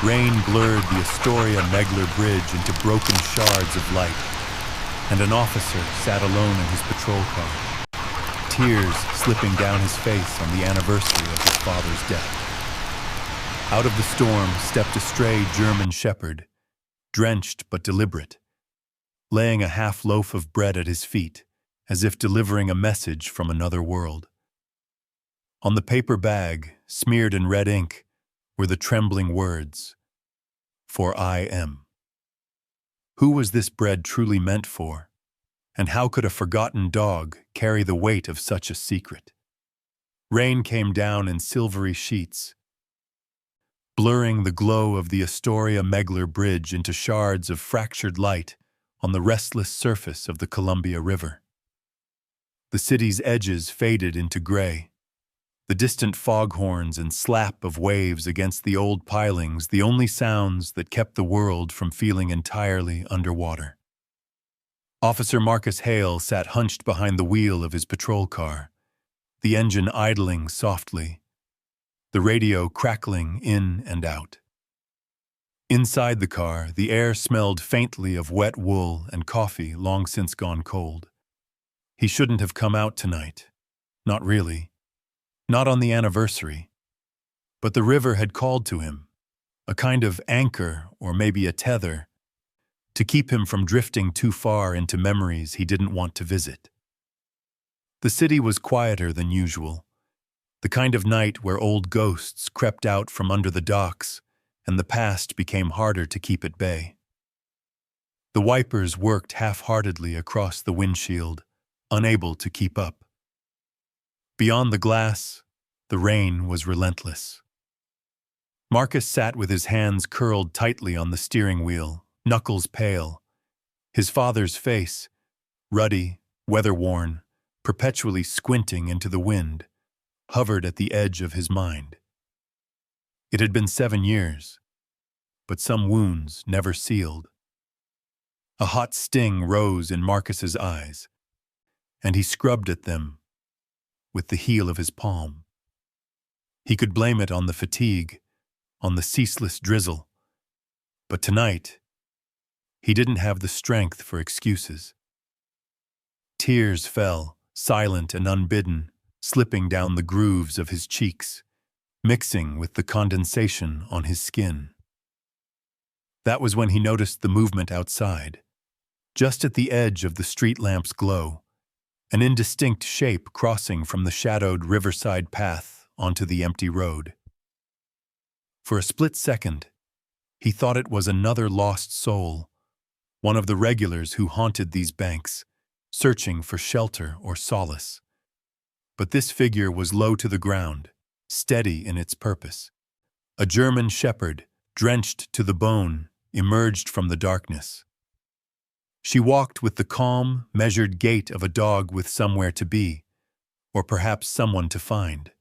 Rain blurred the Astoria-Megler Bridge into broken shards of light, and an officer sat alone in his patrol car, tears slipping down his face on the anniversary of his father's death. Out of the storm stepped a stray German shepherd, drenched but deliberate, laying a half loaf of bread at his feet, as if delivering a message from another world. On the paper bag, smeared in red ink, were the trembling words, "For I am." Who was this bread truly meant for? And how could a forgotten dog carry the weight of such a secret? Rain came down in silvery sheets, blurring the glow of the Astoria-Megler Bridge into shards of fractured light on the restless surface of the Columbia River. The city's edges faded into gray, the distant foghorns and slap of waves against the old pilings the only sounds that kept the world from feeling entirely underwater. Officer Marcus Hale sat hunched behind the wheel of his patrol car, the engine idling softly, the radio crackling in and out. Inside the car, the air smelled faintly of wet wool and coffee long since gone cold. He shouldn't have come out tonight. Not really. Not on the anniversary. But the river had called to him, a kind of anchor or maybe a tether, to keep him from drifting too far into memories he didn't want to visit. The city was quieter than usual, the kind of night where old ghosts crept out from under the docks and the past became harder to keep at bay. The wipers worked half-heartedly across the windshield, unable to keep up. Beyond the glass, the rain was relentless. Marcus sat with his hands curled tightly on the steering wheel, knuckles pale. His father's face, ruddy, weather-worn, perpetually squinting into the wind, hovered at the edge of his mind. It had been 7 years, but some wounds never sealed. A hot sting rose in Marcus's eyes, and he scrubbed at them with the heel of his palm. He could blame it on the fatigue, on the ceaseless drizzle, but tonight, he didn't have the strength for excuses. Tears fell, silent and unbidden, slipping down the grooves of his cheeks, mixing with the condensation on his skin. That was when he noticed the movement outside, just at the edge of the street lamp's glow, an indistinct shape crossing from the shadowed riverside path onto the empty road. For a split second, he thought it was another lost soul, one of the regulars who haunted these banks, searching for shelter or solace. But this figure was low to the ground, steady in its purpose. A German shepherd, drenched to the bone, emerged from the darkness. She walked with the calm, measured gait of a dog with somewhere to be, or perhaps someone to find.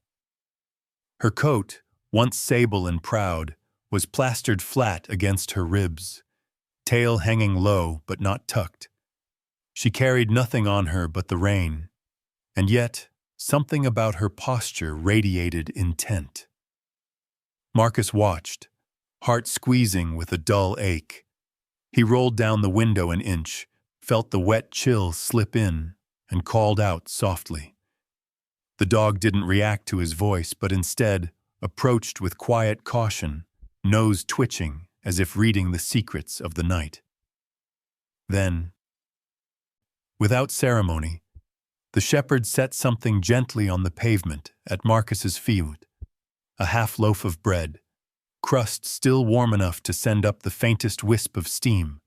Her coat, once sable and proud, was plastered flat against her ribs, tail hanging low but not tucked. She carried nothing on her but the rain, and yet something about her posture radiated intent. Marcus watched, heart squeezing with a dull ache. He rolled down the window an inch, felt the wet chill slip in, and called out softly. The dog didn't react to his voice, but instead approached with quiet caution, nose twitching as if reading the secrets of the night. Then, without ceremony, the shepherd set something gently on the pavement at Marcus's feet, a half loaf of bread, crust still warm enough to send up the faintest wisp of steam,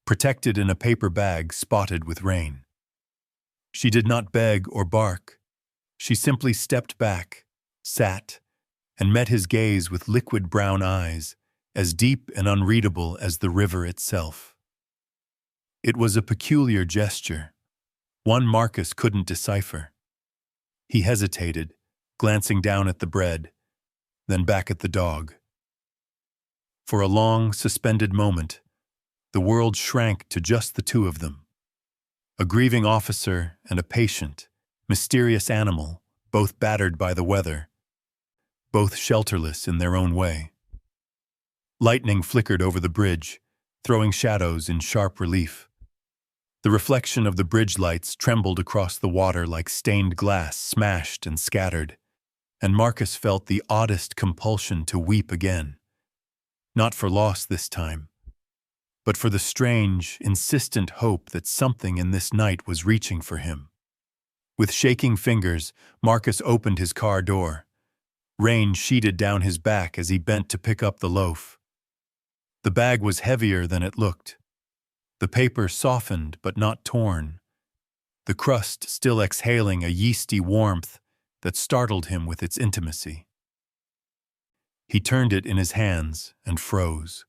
protected in a paper bag spotted with rain. She did not beg or bark. She simply stepped back, sat, and met his gaze with liquid brown eyes, as deep and unreadable as the river itself. It was a peculiar gesture, one Marcus couldn't decipher. He hesitated, glancing down at the bread, then back at the dog. For a long, suspended moment, the world shrank to just the two of them. A grieving officer and a patient, mysterious animal, both battered by the weather, both shelterless in their own way. Lightning flickered over the bridge, throwing shadows in sharp relief. The reflection of the bridge lights trembled across the water like stained glass smashed and scattered, and Marcus felt the oddest compulsion to weep again. Not for loss this time, but for the strange, insistent hope that something in this night was reaching for him. With shaking fingers, Marcus opened his car door. Rain sheeted down his back as he bent to pick up the loaf. The bag was heavier than it looked. The paper softened but not torn. The crust still exhaling a yeasty warmth that startled him with its intimacy. He turned it in his hands and froze.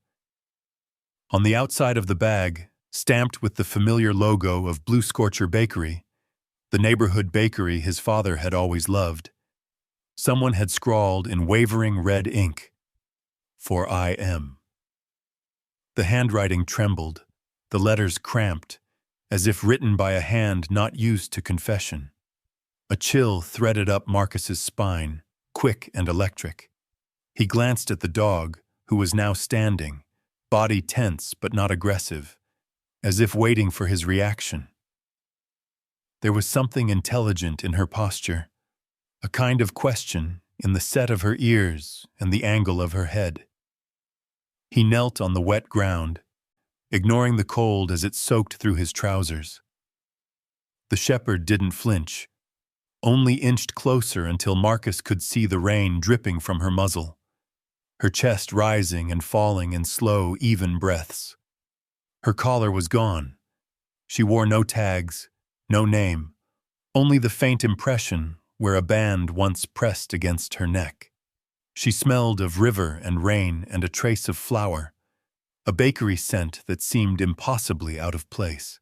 On the outside of the bag, stamped with the familiar logo of Blue Scorcher Bakery, the neighborhood bakery his father had always loved, someone had scrawled in wavering red ink, "For I am." The handwriting trembled, the letters cramped, as if written by a hand not used to confession. A chill threaded up Marcus's spine, quick and electric. He glanced at the dog, who was now standing, body tense but not aggressive, as if waiting for his reaction. There was something intelligent in her posture, a kind of question in the set of her ears and the angle of her head. He knelt on the wet ground, ignoring the cold as it soaked through his trousers. The shepherd didn't flinch, only inched closer until Marcus could see the rain dripping from her muzzle, her chest rising and falling in slow, even breaths. Her collar was gone. She wore no tags, no name, only the faint impression where a band once pressed against her neck. She smelled of river and rain and a trace of flour, a bakery scent that seemed impossibly out of place.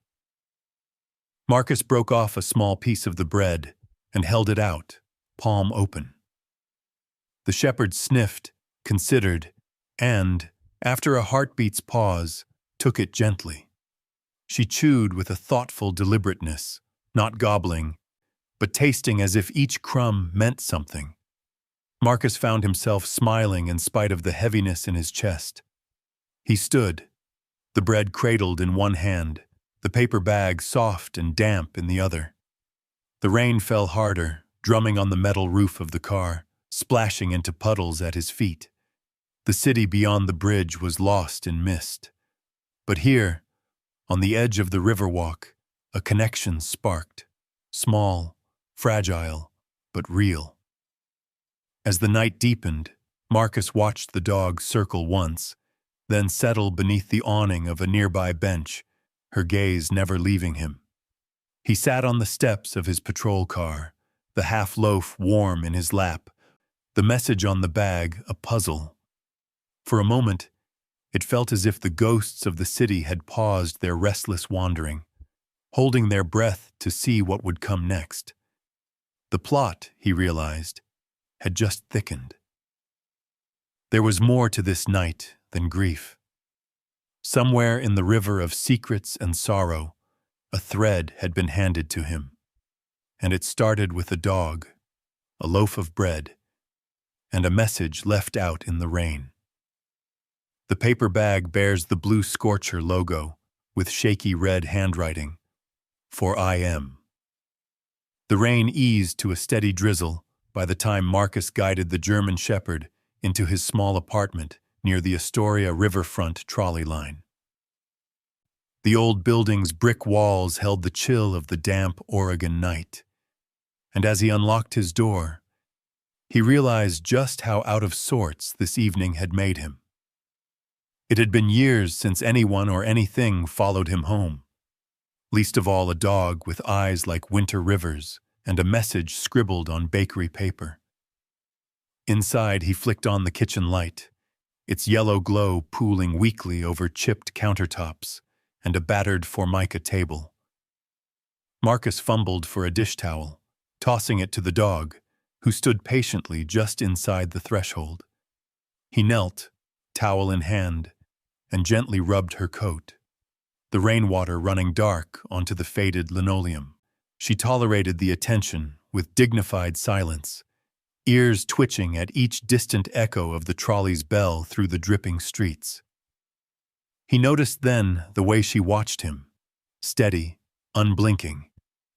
Marcus broke off a small piece of the bread and held it out, palm open. The shepherd sniffed, considered, and, after a heartbeat's pause, took it gently. She chewed with a thoughtful deliberateness, not gobbling, but tasting as if each crumb meant something. Marcus found himself smiling in spite of the heaviness in his chest. He stood, the bread cradled in one hand, the paper bag soft and damp in the other. The rain fell harder, drumming on the metal roof of the car, splashing into puddles at his feet. The city beyond the bridge was lost in mist. But here, on the edge of the riverwalk, a connection sparked, small, fragile, but real. As the night deepened, Marcus watched the dog circle once, then settle beneath the awning of a nearby bench, her gaze never leaving him. He sat on the steps of his patrol car, the half-loaf warm in his lap, the message on the bag a puzzle. For a moment, it felt as if the ghosts of the city had paused their restless wandering, holding their breath to see what would come next. The plot, he realized, had just thickened. There was more to this night than grief. Somewhere in the river of secrets and sorrow, a thread had been handed to him, and it started with a dog, a loaf of bread, and a message left out in the rain. The paper bag bears the Blue Scorcher logo with shaky red handwriting, "For I am." The rain eased to a steady drizzle by the time Marcus guided the German shepherd into his small apartment near the Astoria riverfront trolley line. The old building's brick walls held the chill of the damp Oregon night, and as he unlocked his door, he realized just how out of sorts this evening had made him. It had been years since anyone or anything followed him home, least of all a dog with eyes like winter rivers and a message scribbled on bakery paper. Inside, he flicked on the kitchen light, its yellow glow pooling weakly over chipped countertops and a battered formica table. Marcus fumbled for a dish towel, tossing it to the dog, who stood patiently just inside the threshold. He knelt, towel in hand, and gently rubbed her coat, the rainwater running dark onto the faded linoleum. She tolerated the attention with dignified silence, ears twitching at each distant echo of the trolley's bell through the dripping streets. He noticed then the way she watched him, steady, unblinking,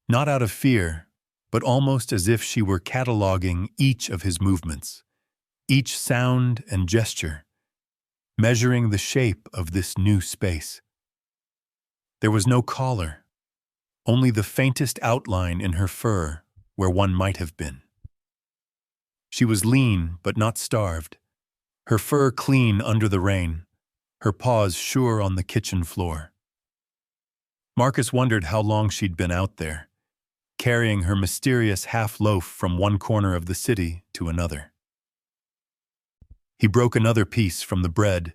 not out of fear, but almost as if she were cataloging each of his movements, each sound and gesture, measuring the shape of this new space. There was no collar, only the faintest outline in her fur where one might have been. She was lean but not starved, her fur clean under the rain, her paws sure on the kitchen floor. Marcus wondered how long she'd been out there, carrying her mysterious half-loaf from one corner of the city to another. He broke another piece from the bread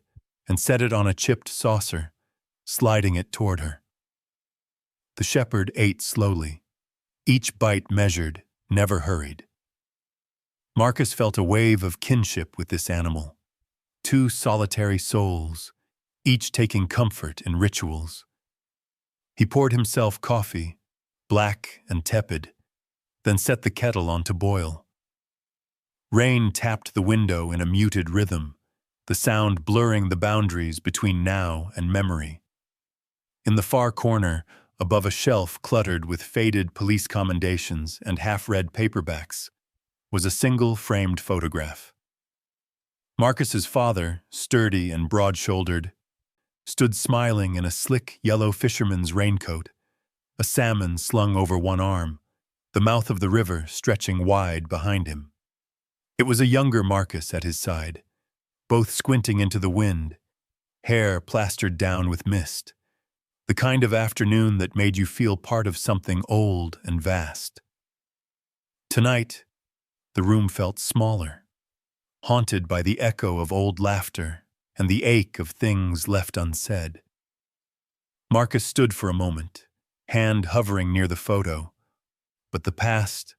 and set it on a chipped saucer, sliding it toward her. The shepherd ate slowly, each bite measured, never hurried. Marcus felt a wave of kinship with this animal, two solitary souls, each taking comfort in rituals. He poured himself coffee, black and tepid, then set the kettle on to boil. Rain tapped the window in a muted rhythm, the sound blurring the boundaries between now and memory. In the far corner, above a shelf cluttered with faded police commendations and half-read paperbacks, was a single framed photograph. Marcus's father, sturdy and broad-shouldered, stood smiling in a slick yellow fisherman's raincoat, a salmon slung over one arm, the mouth of the river stretching wide behind him. It was a younger Marcus at his side, both squinting into the wind, hair plastered down with mist, the kind of afternoon that made you feel part of something old and vast. Tonight, the room felt smaller, haunted by the echo of old laughter and the ache of things left unsaid. Marcus stood for a moment, hand hovering near the photo, but the past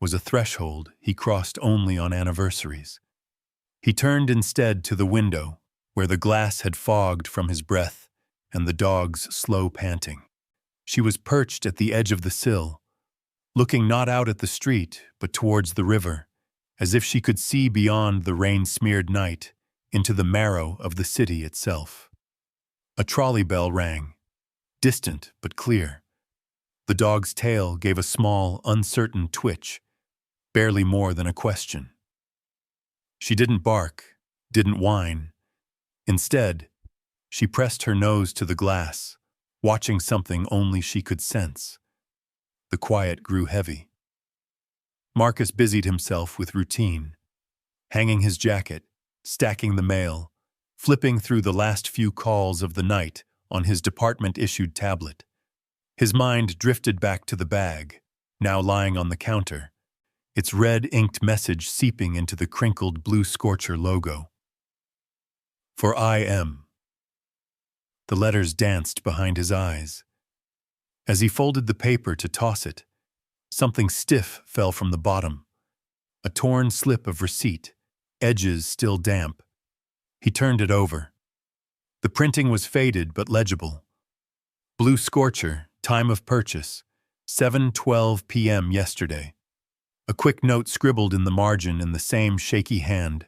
was a threshold he crossed only on anniversaries. He turned instead to the window, where the glass had fogged from his breath and the dog's slow panting. She was perched at the edge of the sill, looking not out at the street, but towards the river, as if she could see beyond the rain-smeared night into the marrow of the city itself. A trolley bell rang, distant but clear. The dog's tail gave a small, uncertain twitch, barely more than a question. She didn't bark, didn't whine. Instead, she pressed her nose to the glass, watching something only she could sense. The quiet grew heavy. Marcus busied himself with routine, hanging his jacket, stacking the mail, flipping through the last few calls of the night on his department-issued tablet. His mind drifted back to the bag, now lying on the counter, its red-inked message seeping into the crinkled blue Scorcher logo. For I am. The letters danced behind his eyes. As he folded the paper to toss it, something stiff fell from the bottom, a torn slip of receipt, edges still damp. He turned it over. The printing was faded but legible. Blue Scorcher, time of purchase, 7:12 p.m. yesterday. A quick note scribbled in the margin in the same shaky hand.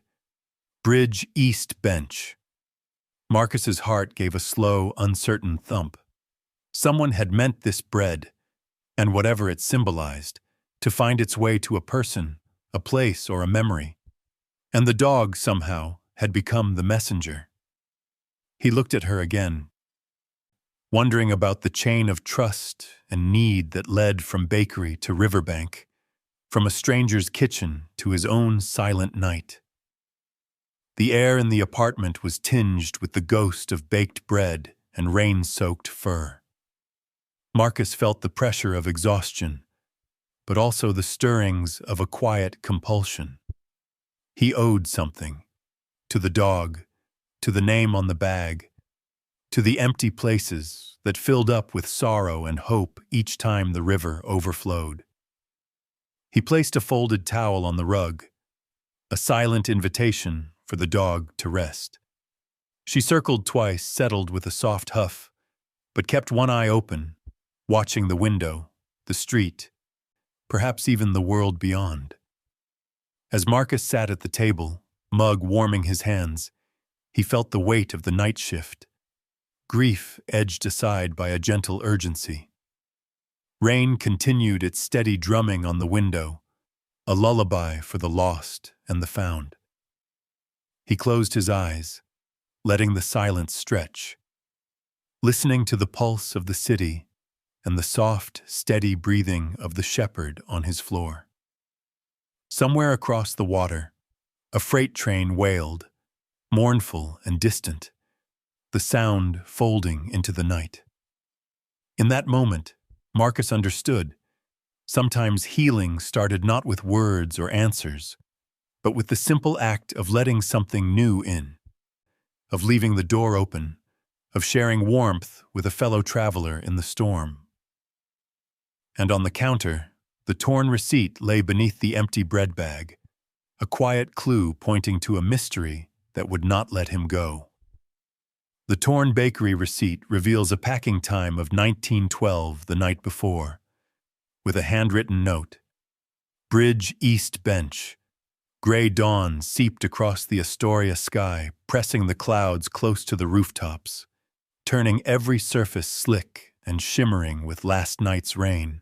Bridge East Bench. Marcus's heart gave a slow, uncertain thump. Someone had meant this bread, and whatever it symbolized, to find its way to a person, a place, or a memory. And the dog, somehow, had become the messenger. He looked at her again, wondering about the chain of trust and need that led from bakery to riverbank, from a stranger's kitchen to his own silent night. The air in the apartment was tinged with the ghost of baked bread and rain-soaked fur. Marcus felt the pressure of exhaustion, but also the stirrings of a quiet compulsion. He owed something, to the dog, to the name on the bag, to the empty places that filled up with sorrow and hope each time the river overflowed. He placed a folded towel on the rug, a silent invitation for the dog to rest. She circled twice, settled with a soft huff, but kept one eye open, watching the window, the street, perhaps even the world beyond. As Marcus sat at the table, mug warming his hands, he felt the weight of the night shift, grief edged aside by a gentle urgency. Rain continued its steady drumming on the window, a lullaby for the lost and the found. He closed his eyes, letting the silence stretch, listening to the pulse of the city and the soft, steady breathing of the shepherd on his floor. Somewhere across the water, a freight train wailed, mournful and distant, the sound folding into the night. In that moment, Marcus understood. Sometimes healing started not with words or answers, but with the simple act of letting something new in, of leaving the door open, of sharing warmth with a fellow traveler in the storm. And on the counter, the torn receipt lay beneath the empty bread bag, a quiet clue pointing to a mystery that would not let him go. The torn bakery receipt reveals a packing time of 1912 the night before, with a handwritten note. Bridge East Bench. Gray dawn seeped across the Astoria sky, pressing the clouds close to the rooftops, turning every surface slick and shimmering with last night's rain.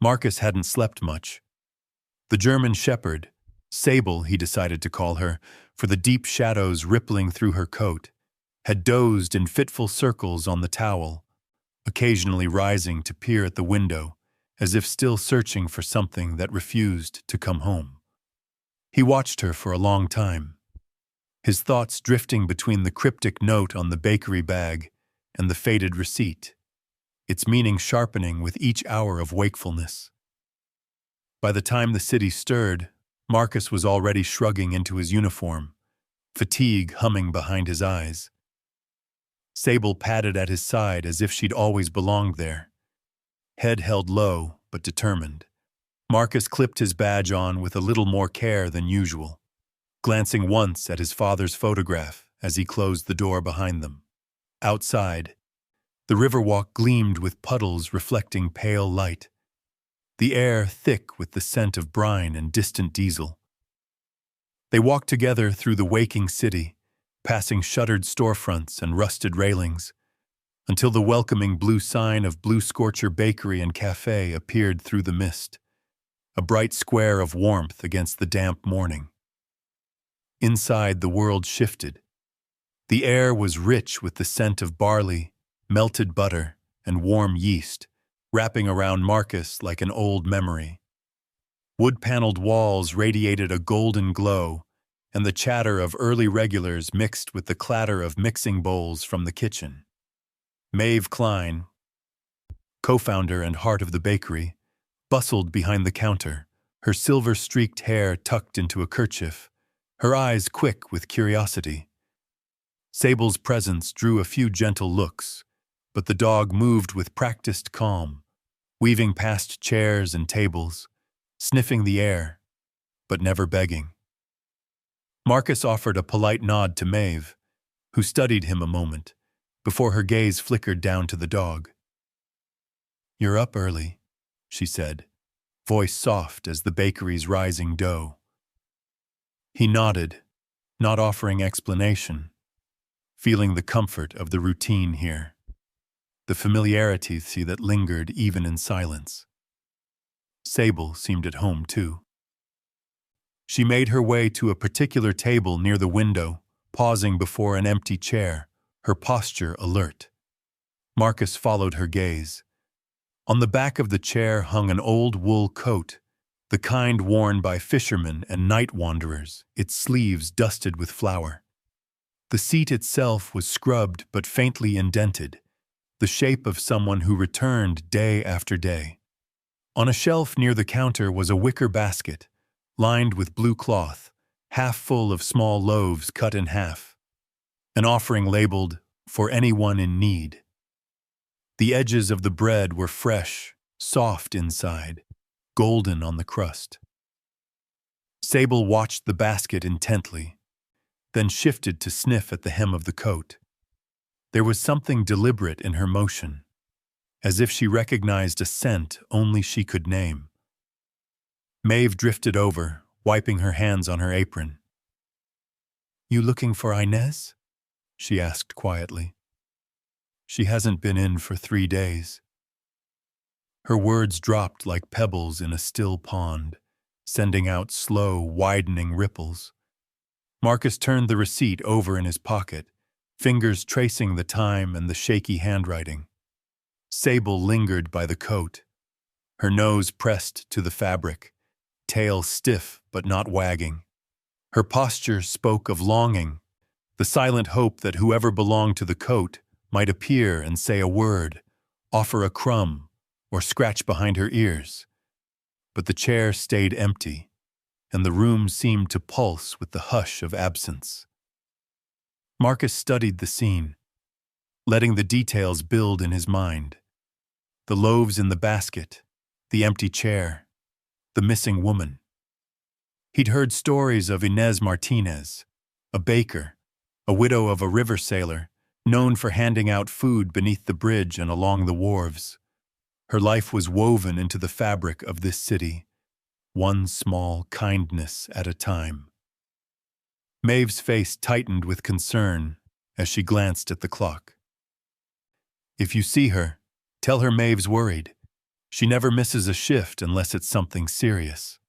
Marcus hadn't slept much. The German shepherd, Sable he decided to call her, for the deep shadows rippling through her coat, had dozed in fitful circles on the towel, occasionally rising to peer at the window, as if still searching for something that refused to come home. He watched her for a long time, his thoughts drifting between the cryptic note on the bakery bag and the faded receipt, its meaning sharpening with each hour of wakefulness. By the time the city stirred, Marcus was already shrugging into his uniform, fatigue humming behind his eyes. Sable padded at his side as if she'd always belonged there. Head held low, but determined. Marcus clipped his badge on with a little more care than usual, glancing once at his father's photograph as he closed the door behind them. Outside, the riverwalk gleamed with puddles reflecting pale light, the air thick with the scent of brine and distant diesel. They walked together through the waking city, passing shuttered storefronts and rusted railings, until the welcoming blue sign of Blue Scorcher Bakery and Cafe appeared through the mist, a bright square of warmth against the damp morning. Inside, the world shifted. The air was rich with the scent of barley, melted butter, and warm yeast, wrapping around Marcus like an old memory. Wood-paneled walls radiated a golden glow, and the chatter of early regulars mixed with the clatter of mixing bowls from the kitchen. Maeve Klein, co-founder and heart of the bakery, bustled behind the counter, her silver-streaked hair tucked into a kerchief, her eyes quick with curiosity. Sable's presence drew a few gentle looks, but the dog moved with practiced calm, weaving past chairs and tables, sniffing the air, but never begging. Marcus offered a polite nod to Maeve, who studied him a moment, before her gaze flickered down to the dog. "You're up early," she said, voice soft as the bakery's rising dough. He nodded, not offering explanation, feeling the comfort of the routine here, the familiarity that lingered even in silence. Sable seemed at home too. She made her way to a particular table near the window, pausing before an empty chair, her posture alert. Marcus followed her gaze. On the back of the chair hung an old wool coat, the kind worn by fishermen and night wanderers, its sleeves dusted with flour. The seat itself was scrubbed but faintly indented, the shape of someone who returned day after day. On a shelf near the counter was a wicker basket, lined with blue cloth, half full of small loaves cut in half, an offering labeled, "For anyone in need." The edges of the bread were fresh, soft inside, golden on the crust. Sable watched the basket intently, then shifted to sniff at the hem of the coat. There was something deliberate in her motion, as if she recognized a scent only she could name. Maeve drifted over, wiping her hands on her apron. "You looking for Inez?" she asked quietly. "She hasn't been in for 3 days." Her words dropped like pebbles in a still pond, sending out slow, widening ripples. Marcus turned the receipt over in his pocket, fingers tracing the time and the shaky handwriting. Sable lingered by the coat, her nose pressed to the fabric, tail stiff but not wagging. Her posture spoke of longing, the silent hope that whoever belonged to the coat might appear and say a word, offer a crumb, or scratch behind her ears. But the chair stayed empty, and the room seemed to pulse with the hush of absence. Marcus studied the scene, letting the details build in his mind. The loaves in the basket, the empty chair, the missing woman. He'd heard stories of Inez Martinez, a baker, a widow of a river sailor, known for handing out food beneath the bridge and along the wharves. Her life was woven into the fabric of this city, one small kindness at a time. Maeve's face tightened with concern as she glanced at the clock. "If you see her, tell her Maeve's worried. She never misses a shift unless it's something serious."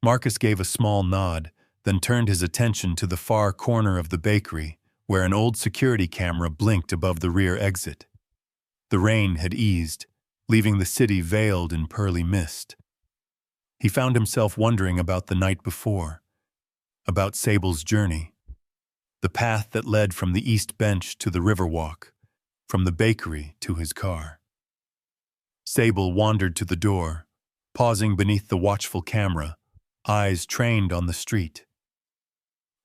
Marcus gave a small nod, then turned his attention to the far corner of the bakery, where an old security camera blinked above the rear exit. The rain had eased, leaving the city veiled in pearly mist. He found himself wondering about the night before, about Sable's journey, the path that led from the east bench to the riverwalk, from the bakery to his car. Sable wandered to the door, pausing beneath the watchful camera, eyes trained on the street.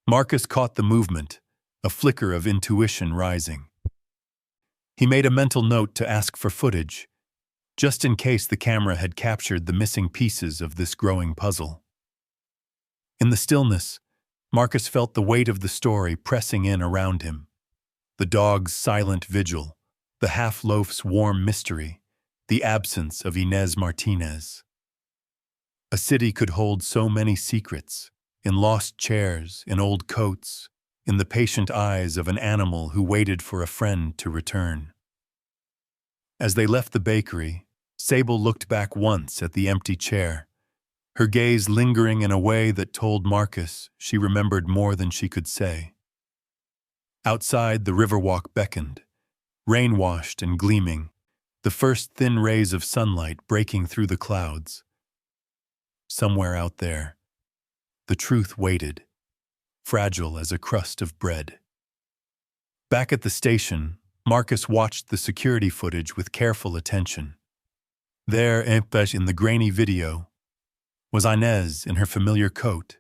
Marcus caught the movement, a flicker of intuition rising. He made a mental note to ask for footage, just in case the camera had captured the missing pieces of this growing puzzle. In the stillness, Marcus felt the weight of the story pressing in around him. The dog's silent vigil, the half-loaf's warm mystery, the absence of Inez Martinez. A city could hold so many secrets, in lost chairs, in old coats, in the patient eyes of an animal who waited for a friend to return. As they left the bakery, Sable looked back once at the empty chair, her gaze lingering in a way that told Marcus she remembered more than she could say. Outside, the riverwalk beckoned, rain-washed and gleaming, the first thin rays of sunlight breaking through the clouds. Somewhere out there, the truth waited, fragile as a crust of bread. Back at the station, Marcus watched the security footage with careful attention. There, in the grainy video, was Inez in her familiar coat,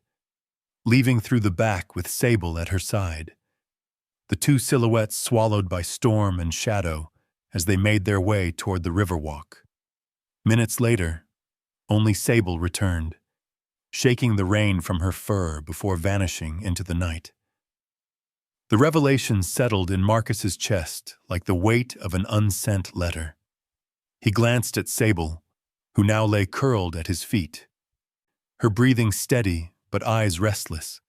leaving through the back with Sable at her side. The two silhouettes swallowed by storm and shadow as they made their way toward the riverwalk. Minutes later, only Sable returned, shaking the rain from her fur before vanishing into the night. The revelation settled in Marcus's chest like the weight of an unsent letter. He glanced at Sable, who now lay curled at his feet, her breathing steady but eyes restless.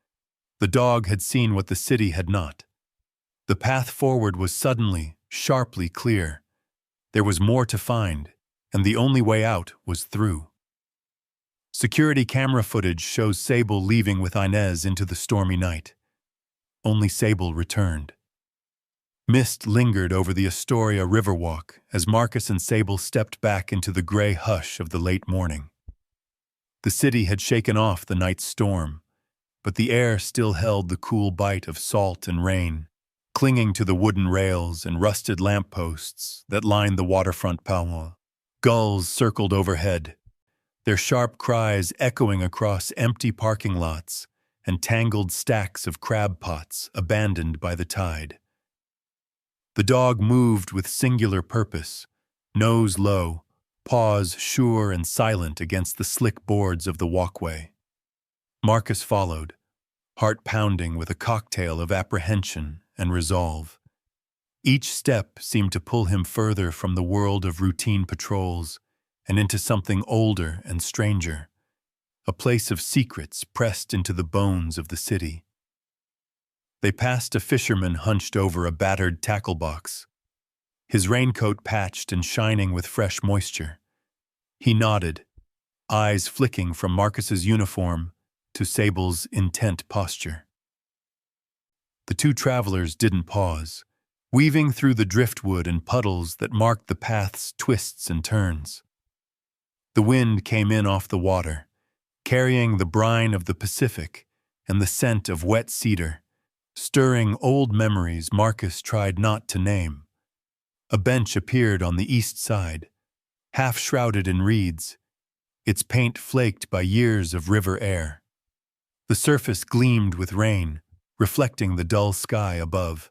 The dog had seen what the city had not. The path forward was suddenly, sharply clear. There was more to find, and the only way out was through. Security camera footage shows Sable leaving with Inez into the stormy night. Only Sable returned. Mist lingered over the Astoria Riverwalk as Marcus and Sable stepped back into the gray hush of the late morning. The city had shaken off the night's storm, but the air still held the cool bite of salt and rain, clinging to the wooden rails and rusted lampposts that lined the waterfront palmo. Gulls circled overhead, their sharp cries echoing across empty parking lots and tangled stacks of crab pots abandoned by the tide. The dog moved with singular purpose, nose low, paws sure and silent against the slick boards of the walkway. Marcus followed, heart pounding with a cocktail of apprehension and resolve. Each step seemed to pull him further from the world of routine patrols and into something older and stranger, a place of secrets pressed into the bones of the city. They passed a fisherman hunched over a battered tackle box, his raincoat patched and shining with fresh moisture. He nodded, eyes flicking from Marcus's uniform to Sable's intent posture. The two travelers didn't pause, weaving through the driftwood and puddles that marked the path's twists and turns. The wind came in off the water, carrying the brine of the Pacific and the scent of wet cedar, stirring old memories Marcus tried not to name. A bench appeared on the east side, half shrouded in reeds, its paint flaked by years of river air. The surface gleamed with rain, reflecting the dull sky above.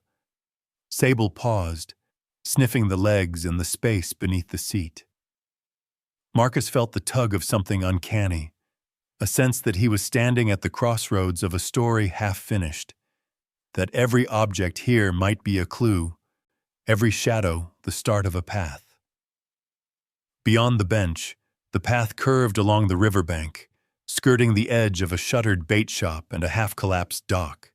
Sable paused, sniffing the legs and the space beneath the seat. Marcus felt the tug of something uncanny, a sense that he was standing at the crossroads of a story half finished, that every object here might be a clue, every shadow the start of a path. Beyond the bench, the path curved along the riverbank, skirting the edge of a shuttered bait shop and a half-collapsed dock.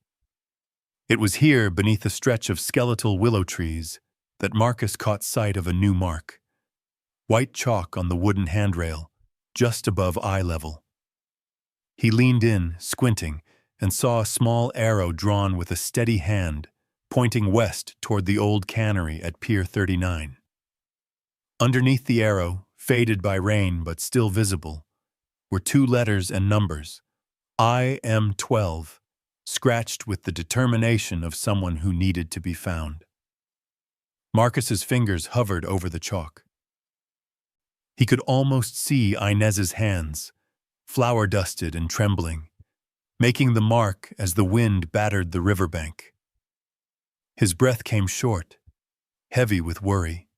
It was here, beneath a stretch of skeletal willow trees, that Marcus caught sight of a new mark. White chalk on the wooden handrail, just above eye level. He leaned in, squinting, and saw a small arrow drawn with a steady hand, pointing west toward the old cannery at Pier 39. Underneath the arrow, faded by rain but still visible, were two letters and numbers, IM12, scratched with the determination of someone who needed to be found. Marcus's fingers hovered over the chalk. He could almost see Inez's hands, flour-dusted and trembling, making the mark as the wind battered the riverbank. His breath came short, heavy with worry.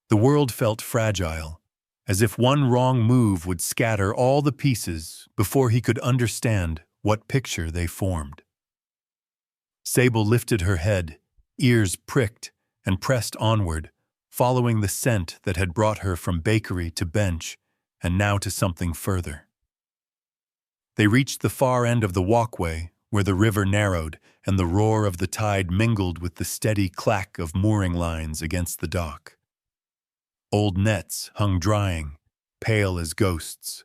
The world felt fragile, as if one wrong move would scatter all the pieces before he could understand what picture they formed. Sable lifted her head, ears pricked, and pressed onward, following the scent that had brought her from bakery to bench and now to something further. They reached the far end of the walkway, where the river narrowed and the roar of the tide mingled with the steady clack of mooring lines against the dock. Old nets hung drying, pale as ghosts,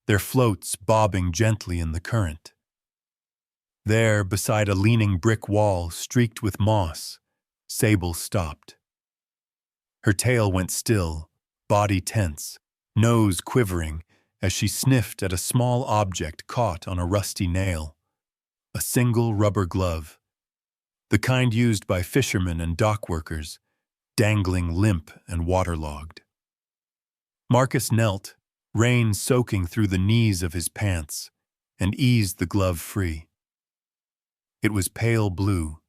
their floats bobbing gently in the current. There, beside a leaning brick wall streaked with moss, Sable stopped. Her tail went still, body tense, nose quivering, as she sniffed at a small object caught on a rusty nail. A single rubber glove, the kind used by fishermen and dock workers, dangling limp and waterlogged. Marcus knelt, rain soaking through the knees of his pants, and eased the glove free. It was pale blue,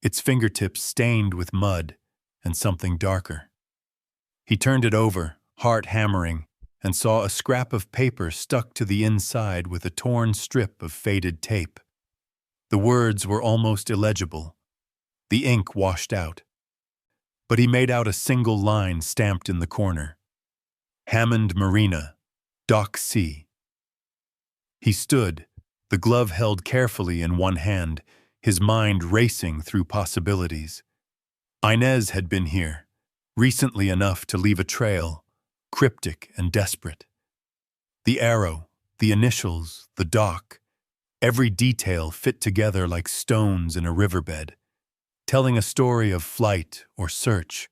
its fingertips stained with mud and something darker. He turned it over, heart hammering, and saw a scrap of paper stuck to the inside with a torn strip of faded tape. The words were almost illegible, the ink washed out. But he made out a single line stamped in the corner. Hammond Marina, Dock C. He stood, the glove held carefully in one hand, his mind racing through possibilities. Inez had been here, recently enough to leave a trail, cryptic and desperate. The arrow, the initials, the dock, every detail fit together like stones in a riverbed, telling a story of flight or search,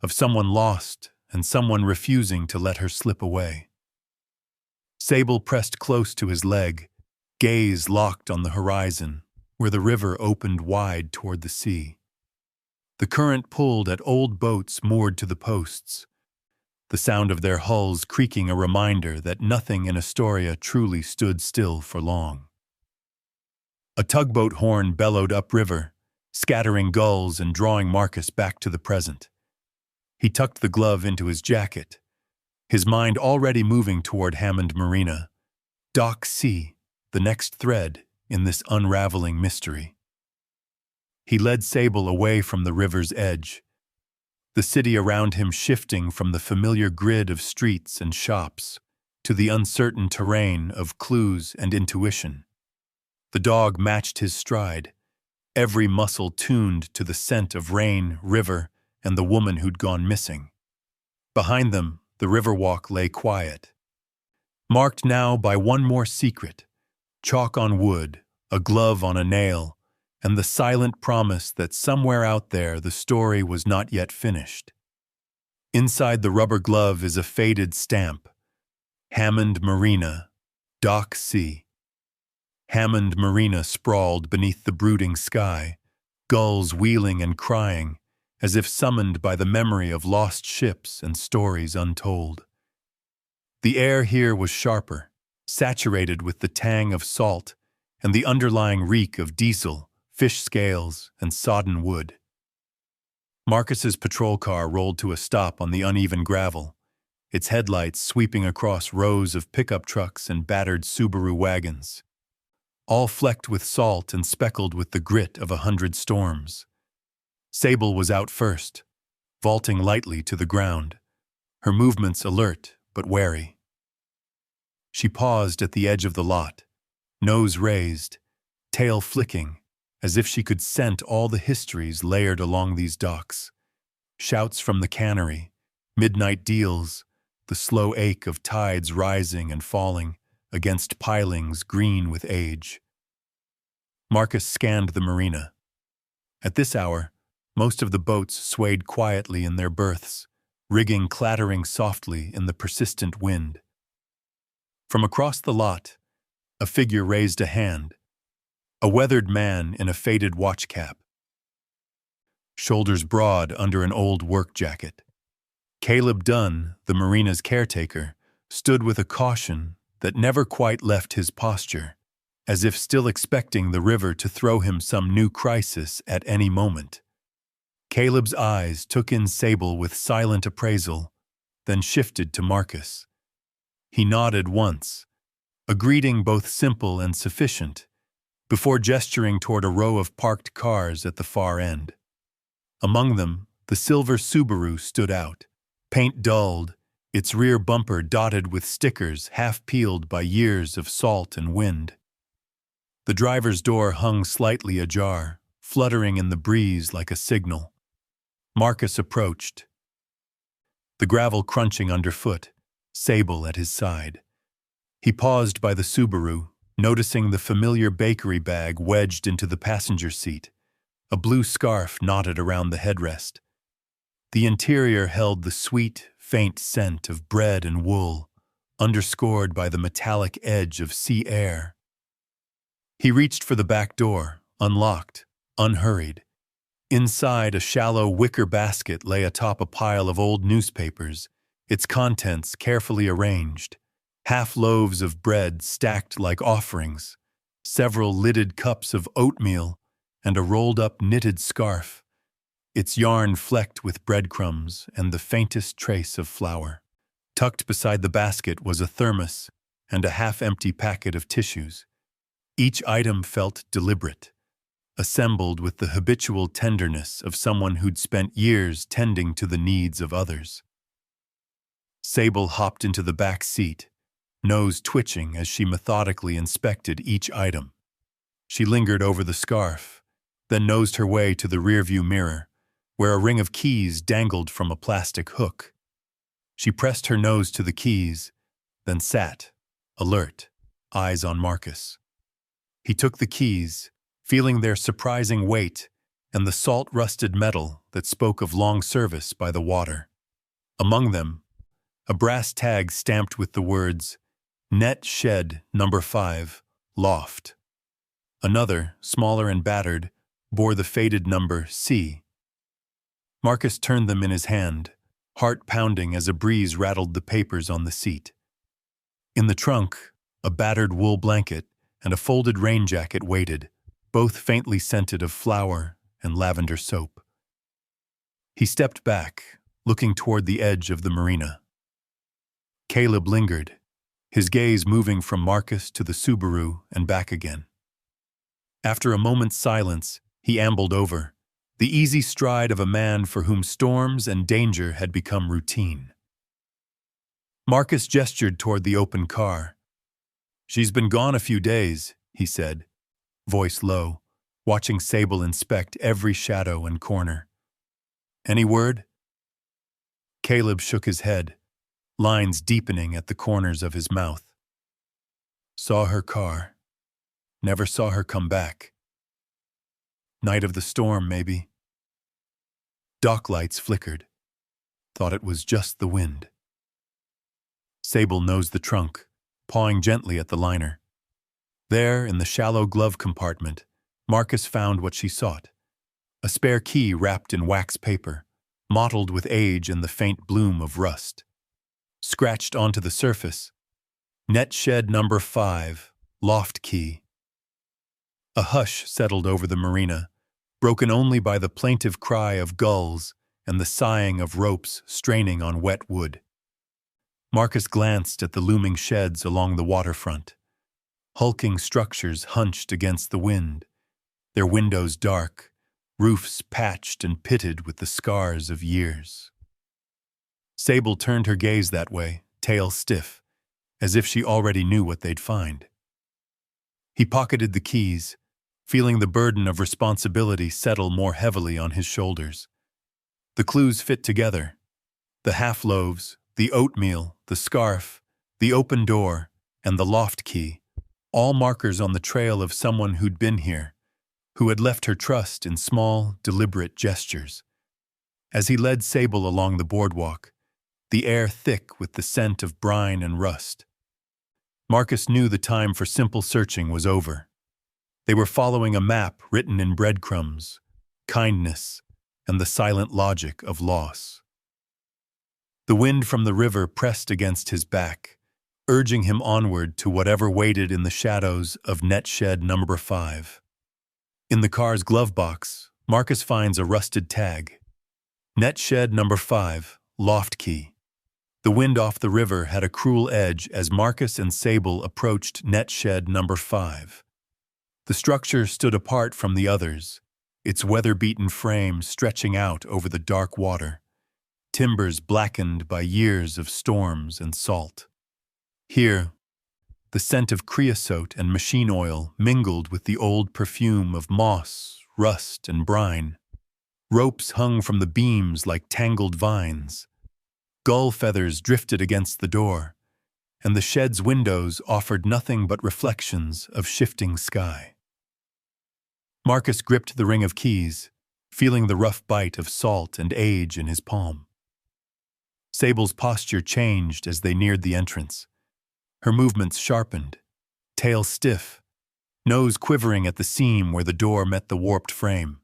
of someone lost and someone refusing to let her slip away. Sable pressed close to his leg, gaze locked on the horizon, where the river opened wide toward the sea. The current pulled at old boats moored to the posts, the sound of their hulls creaking a reminder that nothing in Astoria truly stood still for long. A tugboat horn bellowed upriver, scattering gulls and drawing Marcus back to the present. He tucked the glove into his jacket, his mind already moving toward Hammond Marina, Dock C, the next thread in this unraveling mystery. He led Sable away from the river's edge, the city around him shifting from the familiar grid of streets and shops, to the uncertain terrain of clues and intuition. The dog matched his stride, every muscle tuned to the scent of rain, river, and the woman who'd gone missing. Behind them, the Riverwalk lay quiet, marked now by one more secret: chalk on wood, a glove on a nail, and the silent promise that somewhere out there the story was not yet finished. Inside the rubber glove is a faded stamp: Hammond Marina, Dock C. Hammond Marina sprawled beneath the brooding sky, gulls wheeling and crying, as if summoned by the memory of lost ships and stories untold. The air here was sharper, saturated with the tang of salt and the underlying reek of diesel, fish scales, and sodden wood. Marcus's patrol car rolled to a stop on the uneven gravel, its headlights sweeping across rows of pickup trucks and battered Subaru wagons, all flecked with salt and speckled with the grit of 100 storms. Sable was out first, vaulting lightly to the ground, her movements alert but wary. She paused at the edge of the lot, nose raised, tail flicking, as if she could scent all the histories layered along these docks. Shouts from the cannery, midnight deals, the slow ache of tides rising and falling against pilings green with age. Marcus scanned the marina. At this hour, most of the boats swayed quietly in their berths, rigging clattering softly in the persistent wind. From across the lot, a figure raised a hand, a weathered man in a faded watch cap, shoulders broad under an old work jacket. Caleb Dunn, the marina's caretaker, stood with a caution that never quite left his posture, as if still expecting the river to throw him some new crisis at any moment. Caleb's eyes took in Sable with silent appraisal, then shifted to Marcus. He nodded once, a greeting both simple and sufficient, before gesturing toward a row of parked cars at the far end. Among them, the silver Subaru stood out, paint dulled, its rear bumper dotted with stickers half-peeled by years of salt and wind. The driver's door hung slightly ajar, fluttering in the breeze like a signal. Marcus approached, the gravel crunching underfoot, Sable at his side. He paused by the Subaru, noticing the familiar bakery bag wedged into the passenger seat, a blue scarf knotted around the headrest. The interior held the sweet, faint scent of bread and wool, underscored by the metallic edge of sea air. He reached for the back door, unlocked, unhurried. Inside, a shallow wicker basket lay atop a pile of old newspapers, its contents carefully arranged. Half loaves of bread stacked like offerings, several lidded cups of oatmeal, and a rolled-up knitted scarf, its yarn flecked with breadcrumbs and the faintest trace of flour. Tucked beside the basket was a thermos and a half-empty packet of tissues. Each item felt deliberate, assembled with the habitual tenderness of someone who'd spent years tending to the needs of others. Sable hopped into the back seat, nose twitching as she methodically inspected each item. She lingered over the scarf, then nosed her way to the rearview mirror, where a ring of keys dangled from a plastic hook. She pressed her nose to the keys, then sat, alert, eyes on Marcus. He took the keys, feeling their surprising weight and the salt-rusted metal that spoke of long service by the water. Among them, a brass tag stamped with the words, Net Shed Number 5, Loft. Another, smaller and battered, bore the faded number C. Marcus turned them in his hand, heart pounding as a breeze rattled the papers on the seat. In the trunk, a battered wool blanket and a folded rain jacket waited, both faintly scented of flour and lavender soap. He stepped back, looking toward the edge of the marina. Caleb lingered, his gaze moving from Marcus to the Subaru and back again. After a moment's silence, he ambled over, the easy stride of a man for whom storms and danger had become routine. Marcus gestured toward the open car. "She's been gone a few days," he said, voice low, watching Sable inspect every shadow and corner. "Any word?" Caleb shook his head, lines deepening at the corners of his mouth. "Saw her car. Never saw her come back. Night of the storm, maybe." Dock lights flickered. Thought it was just the wind. Sable nosed the trunk, pawing gently at the liner. There, in the shallow glove compartment, Marcus found what she sought. A spare key wrapped in wax paper, mottled with age and the faint bloom of rust. Scratched onto the surface, "Net shed number 5, loft key." A hush settled over the marina, broken only by the plaintive cry of gulls and the sighing of ropes straining on wet wood. Marcus glanced at the looming sheds along the waterfront. Hulking structures hunched against the wind, their windows dark, roofs patched and pitted with the scars of years. Sable turned her gaze that way, tail stiff, as if she already knew what they'd find. He pocketed the keys, feeling the burden of responsibility settle more heavily on his shoulders. The clues fit together. The half-loaves, the oatmeal, the scarf, the open door, and the loft key, all markers on the trail of someone who'd been here, who had left her trust in small, deliberate gestures. As he led Sable along the boardwalk, the air thick with the scent of brine and rust, Marcus knew the time for simple searching was over. They were following a map written in breadcrumbs, kindness, and the silent logic of loss. The wind from the river pressed against his back, urging him onward to whatever waited in the shadows of net shed number 5. In the car's glove box, Marcus finds a rusted tag. Net shed number 5, loft key. The wind off the river had a cruel edge as Marcus and Sable approached net shed number 5. The structure stood apart from the others, its weather-beaten frame stretching out over the dark water, timbers blackened by years of storms and salt. Here, the scent of creosote and machine oil mingled with the old perfume of moss, rust, and brine. Ropes hung from the beams like tangled vines. Gull feathers drifted against the door, and the shed's windows offered nothing but reflections of shifting sky. Marcus gripped the ring of keys, feeling the rough bite of salt and age in his palm. Sable's posture changed as they neared the entrance. Her movements sharpened, tail stiff, nose quivering at the seam where the door met the warped frame.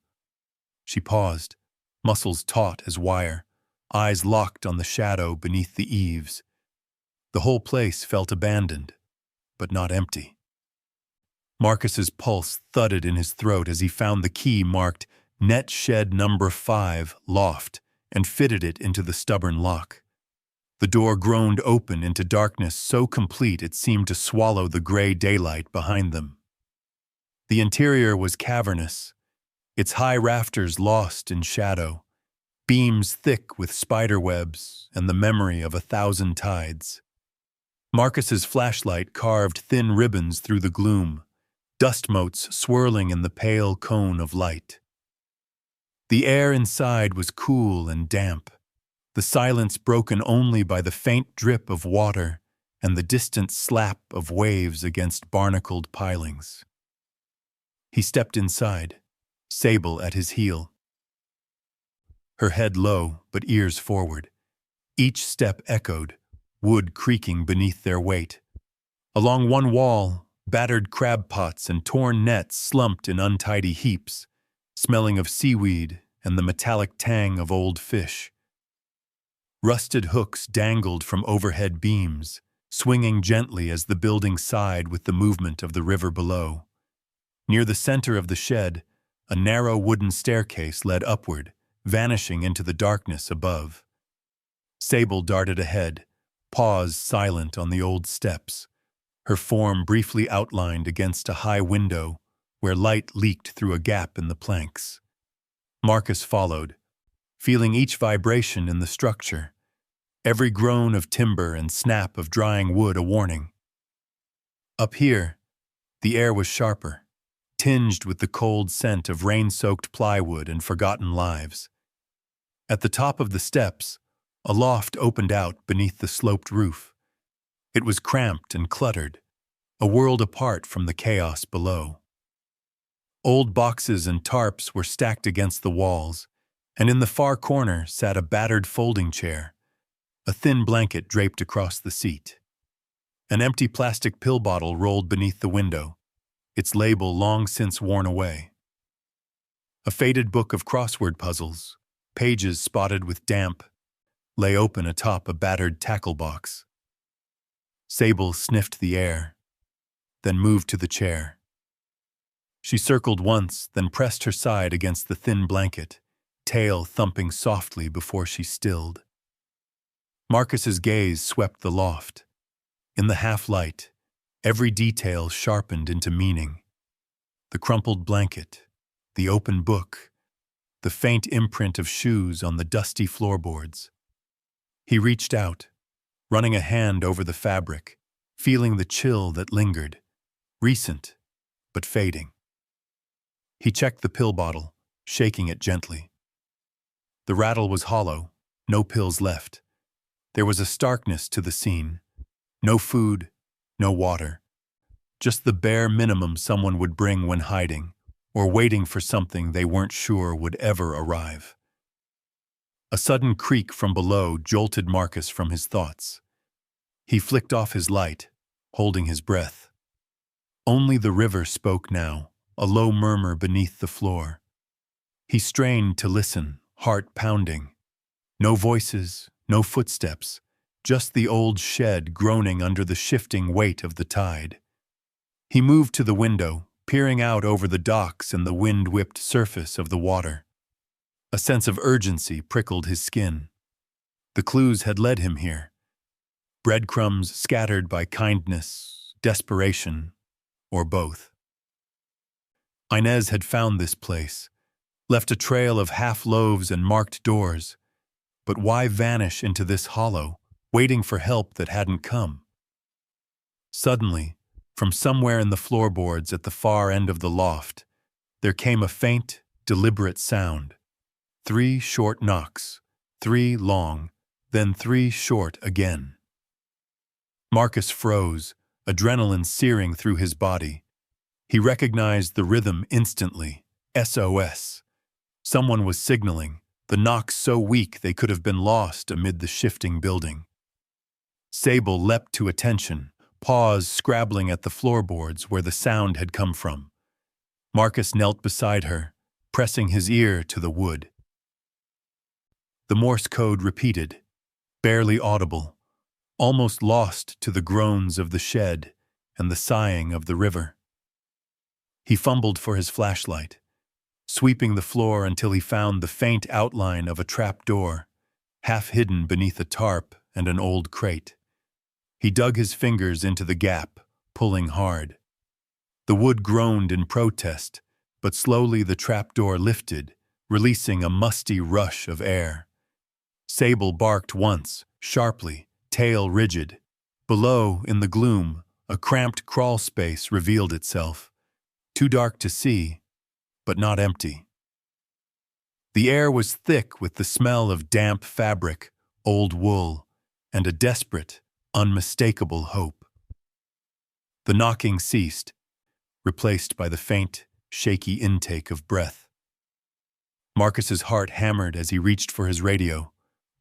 She paused, muscles taut as wire, eyes locked on the shadow beneath the eaves. The whole place felt abandoned, but not empty. Marcus's pulse thudded in his throat as he found the key marked net shed number 5, loft, and fitted it into the stubborn lock. The door groaned open into darkness so complete it seemed to swallow the gray daylight behind them. The interior was cavernous, its high rafters lost in shadow, beams thick with spiderwebs and the memory of 1,000 tides. Marcus's flashlight carved thin ribbons through the gloom, dust motes swirling in the pale cone of light. The air inside was cool and damp, the silence broken only by the faint drip of water and the distant slap of waves against barnacled pilings. He stepped inside, Sable at his heel. Her head low, but ears forward. Each step echoed, wood creaking beneath their weight. Along one wall, battered crab pots and torn nets slumped in untidy heaps, smelling of seaweed and the metallic tang of old fish. Rusted hooks dangled from overhead beams, swinging gently as the building sighed with the movement of the river below. Near the center of the shed, a narrow wooden staircase led upward, vanishing into the darkness above. Sable darted ahead, paused silent on the old steps, her form briefly outlined against a high window where light leaked through a gap in the planks. Marcus followed, feeling each vibration in the structure, every groan of timber and snap of drying wood a warning. Up here, the air was sharper, tinged with the cold scent of rain-soaked plywood and forgotten lives. At the top of the steps, a loft opened out beneath the sloped roof. It was cramped and cluttered, a world apart from the chaos below. Old boxes and tarps were stacked against the walls, and in the far corner sat a battered folding chair, a thin blanket draped across the seat. An empty plastic pill bottle rolled beneath the window, its label long since worn away. A faded book of crossword puzzles, pages spotted with damp, lay open atop a battered tackle box. Sable sniffed the air, then moved to the chair. She circled once, then pressed her side against the thin blanket, tail thumping softly before she stilled. Marcus's gaze swept the loft. In the half-light, every detail sharpened into meaning. The crumpled blanket, the open book, the faint imprint of shoes on the dusty floorboards. He reached out, running a hand over the fabric, feeling the chill that lingered, recent but fading. He checked the pill bottle, shaking it gently. The rattle was hollow, no pills left. There was a starkness to the scene. No food, no water. Just the bare minimum someone would bring when hiding, or waiting for something they weren't sure would ever arrive. A sudden creak from below jolted Marcus from his thoughts. He flicked off his light, holding his breath. Only the river spoke now, a low murmur beneath the floor. He strained to listen, heart pounding. No voices, no footsteps, just the old shed groaning under the shifting weight of the tide. He moved to the window, peering out over the docks and the wind-whipped surface of the water. A sense of urgency prickled his skin. The clues had led him here. Breadcrumbs scattered by kindness, desperation, or both. Inez had found this place, left a trail of half-loaves and marked doors. But why vanish into this hollow, waiting for help that hadn't come? Suddenly, from somewhere in the floorboards at the far end of the loft, there came a faint, deliberate sound. 3 short knocks, 3 long, then 3 short again. Marcus froze, adrenaline searing through his body. He recognized the rhythm instantly. SOS. Someone was signaling, the knocks so weak they could have been lost amid the shifting building. Sable leapt to attention, paws scrabbling at the floorboards where the sound had come from. Marcus knelt beside her, pressing his ear to the wood. The Morse code repeated, barely audible, almost lost to the groans of the shed and the sighing of the river. He fumbled for his flashlight, sweeping the floor until he found the faint outline of a trap door, half hidden beneath a tarp and an old crate. He dug his fingers into the gap, pulling hard. The wood groaned in protest, but slowly the trapdoor lifted, releasing a musty rush of air. Sable barked once, sharply, tail rigid. Below, in the gloom, a cramped crawl space revealed itself. Too dark to see, but not empty. The air was thick with the smell of damp fabric, old wool, and a desperate, unmistakable hope. The knocking ceased, replaced by the faint, shaky intake of breath. Marcus's heart hammered as he reached for his radio,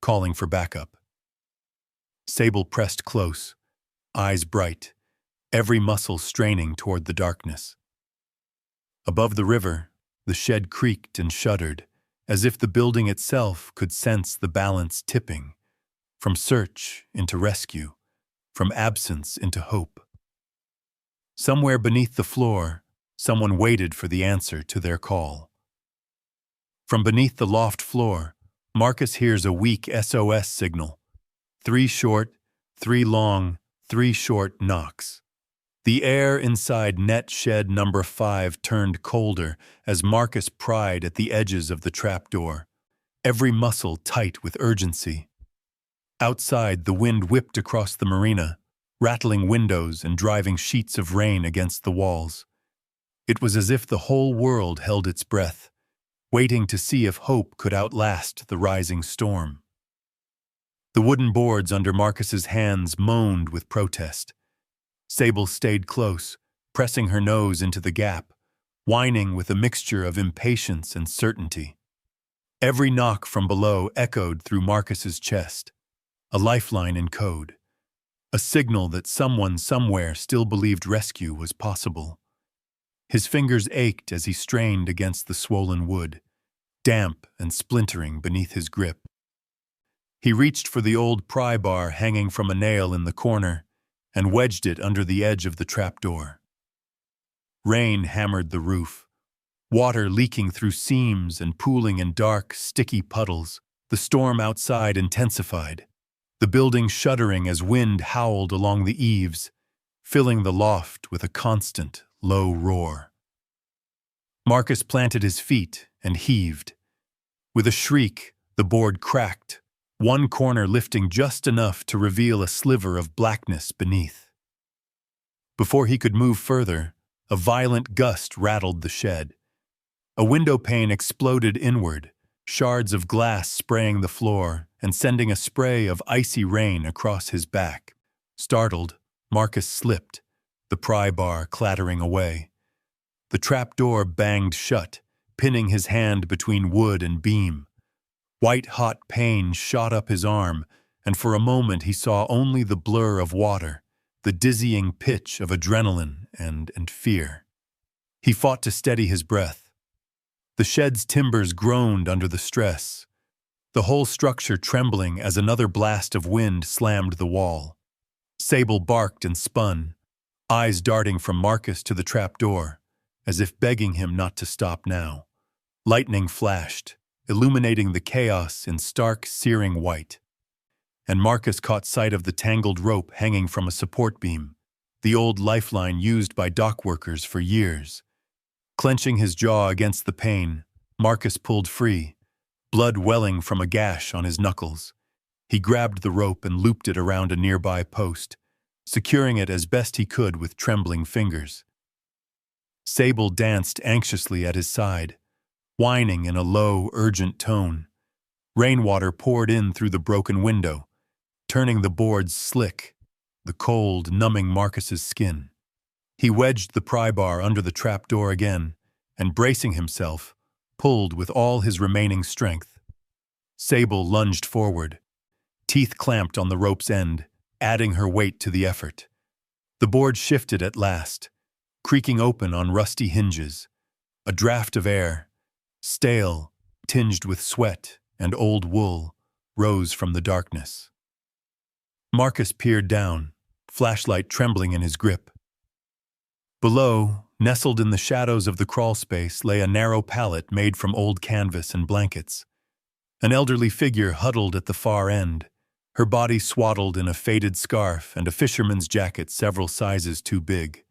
calling for backup. Sable pressed close, eyes bright, every muscle straining toward the darkness. Above the river, the shed creaked and shuddered, as if the building itself could sense the balance tipping, from search into rescue, from absence into hope. Somewhere beneath the floor, someone waited for the answer to their call. From beneath the loft floor, Marcus hears a weak SOS signal. 3 short, 3 long, 3 short knocks. The air inside net shed number 5 turned colder as Marcus pried at the edges of the trapdoor, every muscle tight with urgency. Outside, the wind whipped across the marina, rattling windows and driving sheets of rain against the walls. It was as if the whole world held its breath, waiting to see if hope could outlast the rising storm. The wooden boards under Marcus's hands moaned with protest. Sable stayed close, pressing her nose into the gap, whining with a mixture of impatience and certainty. Every knock from below echoed through Marcus's chest, a lifeline in code, a signal that someone somewhere still believed rescue was possible. His fingers ached as he strained against the swollen wood, damp and splintering beneath his grip. He reached for the old pry bar hanging from a nail in the corner and wedged it under the edge of the trapdoor. Rain hammered the roof, water leaking through seams and pooling in dark, sticky puddles. The storm outside intensified, the building shuddering as wind howled along the eaves, filling the loft with a constant, low roar. Marcus planted his feet and heaved. With a shriek, the board cracked, one corner lifting just enough to reveal a sliver of blackness beneath. Before he could move further, a violent gust rattled the shed. A window pane exploded inward, shards of glass spraying the floor and sending a spray of icy rain across his back. Startled, Marcus slipped, the pry bar clattering away. The trapdoor banged shut, pinning his hand between wood and beam. White-hot pain shot up his arm, and for a moment he saw only the blur of water, the dizzying pitch of adrenaline and fear. He fought to steady his breath. The shed's timbers groaned under the stress, the whole structure trembling as another blast of wind slammed the wall. Sable barked and spun, eyes darting from Marcus to the trapdoor, as if begging him not to stop now. Lightning flashed, illuminating the chaos in stark, searing white. And Marcus caught sight of the tangled rope hanging from a support beam, the old lifeline used by dock workers for years. Clenching his jaw against the pane, Marcus pulled free, blood welling from a gash on his knuckles. He grabbed the rope and looped it around a nearby post, securing it as best he could with trembling fingers. Sable danced anxiously at his side, whining in a low, urgent tone. Rainwater poured in through the broken window, turning the boards slick, the cold numbing Marcus's skin. He wedged the pry bar under the trapdoor again, and bracing himself, pulled with all his remaining strength. Sable lunged forward, teeth clamped on the rope's end, adding her weight to the effort. The board shifted at last, creaking open on rusty hinges. A draft of air, stale, tinged with sweat and old wool, rose from the darkness. Marcus peered down, flashlight trembling in his grip. Below, nestled in the shadows of the crawlspace, lay a narrow pallet made from old canvas and blankets. An elderly figure huddled at the far end, her body swaddled in a faded scarf and a fisherman's jacket several sizes too big.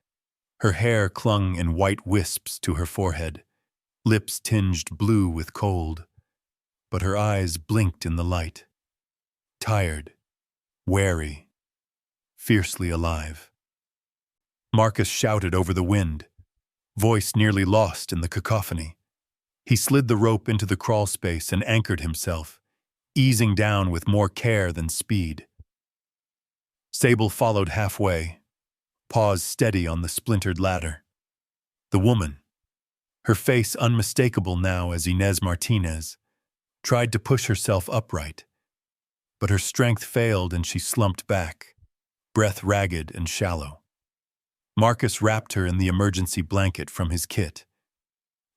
Her hair clung in white wisps to her forehead, lips tinged blue with cold, but her eyes blinked in the light. Tired, wary, fiercely alive. Marcus shouted over the wind, voice nearly lost in the cacophony. He slid the rope into the crawlspace and anchored himself, easing down with more care than speed. Sable followed halfway, paws steady on the splintered ladder. The woman, her face unmistakable now as Inez Martinez, tried to push herself upright, but her strength failed and she slumped back, breath ragged and shallow. Marcus wrapped her in the emergency blanket from his kit,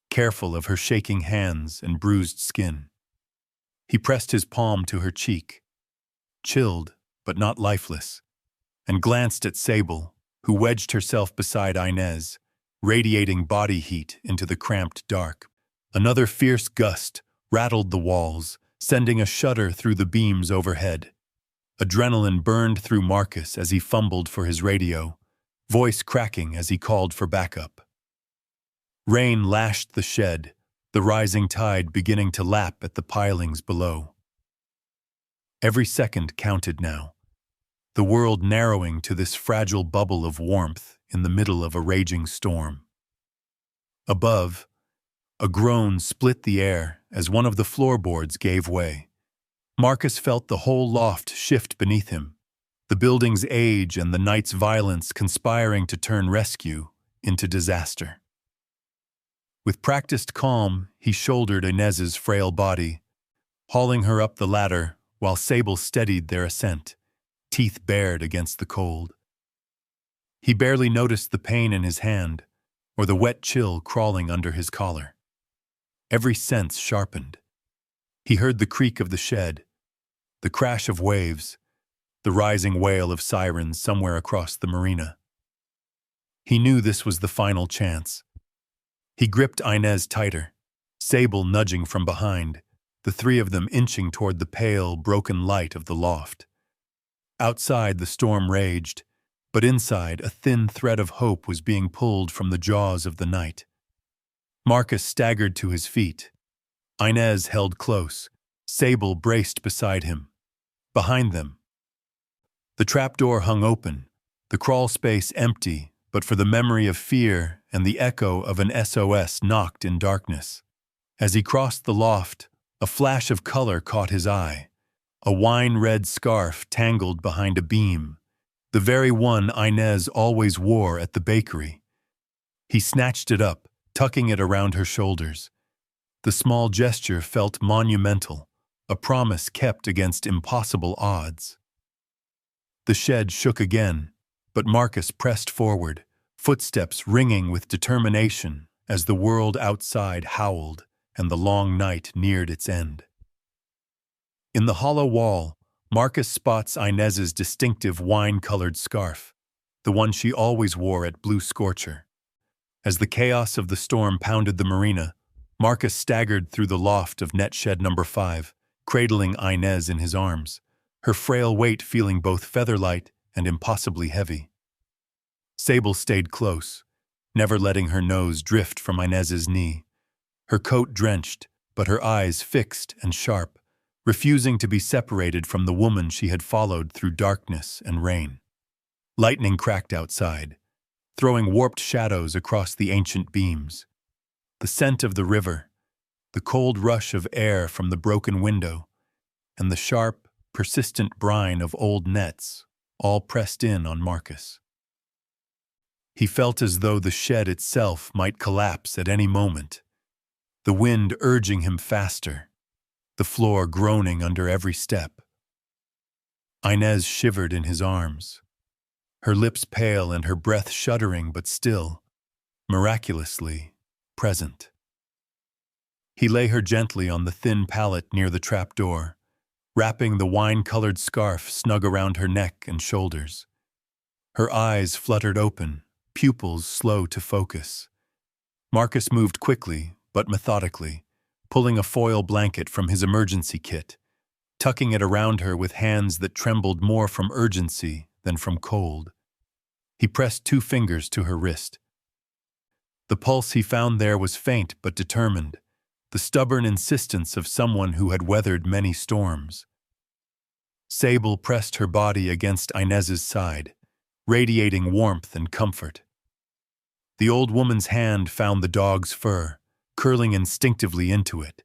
careful of her shaking hands and bruised skin. He pressed his palm to her cheek, chilled but not lifeless, and glanced at Sable, who wedged herself beside Inez, radiating body heat into the cramped dark. Another fierce gust rattled the walls, sending a shudder through the beams overhead. Adrenaline burned through Marcus as he fumbled for his radio, voice cracking as he called for backup. Rain lashed the shed, the rising tide beginning to lap at the pilings below. Every second counted now, the world narrowing to this fragile bubble of warmth in the middle of a raging storm. Above, a groan split the air as one of the floorboards gave way. Marcus felt the whole loft shift beneath him, the building's age and the night's violence conspiring to turn rescue into disaster. With practiced calm, he shouldered Inez's frail body, hauling her up the ladder while Sable steadied their ascent, teeth bared against the cold. He barely noticed the pain in his hand or the wet chill crawling under his collar. Every sense sharpened. He heard the creak of the shed, the crash of waves, the rising wail of sirens somewhere across the marina. He knew this was the final chance. He gripped Inez tighter, Sable nudging from behind, the three of them inching toward the pale, broken light of the loft. Outside, the storm raged, but inside, a thin thread of hope was being pulled from the jaws of the night. Marcus staggered to his feet. Inez held close, Sable braced beside him. Behind them, the trapdoor hung open, the crawl space empty, but for the memory of fear and the echo of an SOS knocked in darkness. As he crossed the loft, a flash of color caught his eye. A wine-red scarf tangled behind a beam, the very one Inez always wore at the bakery. He snatched it up, tucking it around her shoulders. The small gesture felt monumental, a promise kept against impossible odds. The shed shook again, but Marcus pressed forward, footsteps ringing with determination as the world outside howled and the long night neared its end. In the hollow wall, Marcus spots Inez's distinctive wine-colored scarf, the one she always wore at Blue Scorcher. As the chaos of the storm pounded the marina, Marcus staggered through the loft of net shed number 5, cradling Inez in his arms, her frail weight feeling both feather-light and impossibly heavy. Sable stayed close, never letting her nose drift from Inez's knee, her coat drenched, but her eyes fixed and sharp, refusing to be separated from the woman she had followed through darkness and rain. Lightning cracked outside, throwing warped shadows across the ancient beams. The scent of the river, the cold rush of air from the broken window, and the sharp, persistent brine of old nets all pressed in on Marcus. He felt as though the shed itself might collapse at any moment, the wind urging him faster, the floor groaning under every step. Inez shivered in his arms, her lips pale and her breath shuddering but still, miraculously, present. He lay her gently on the thin pallet near the trapdoor, wrapping the wine-colored scarf snug around her neck and shoulders. Her eyes fluttered open, pupils slow to focus. Marcus moved quickly, but methodically, pulling a foil blanket from his emergency kit, tucking it around her with hands that trembled more from urgency than from cold. He pressed 2 fingers to her wrist. The pulse he found there was faint but determined, the stubborn insistence of someone who had weathered many storms. Sable pressed her body against Inez's side, radiating warmth and comfort. The old woman's hand found the dog's fur, curling instinctively into it,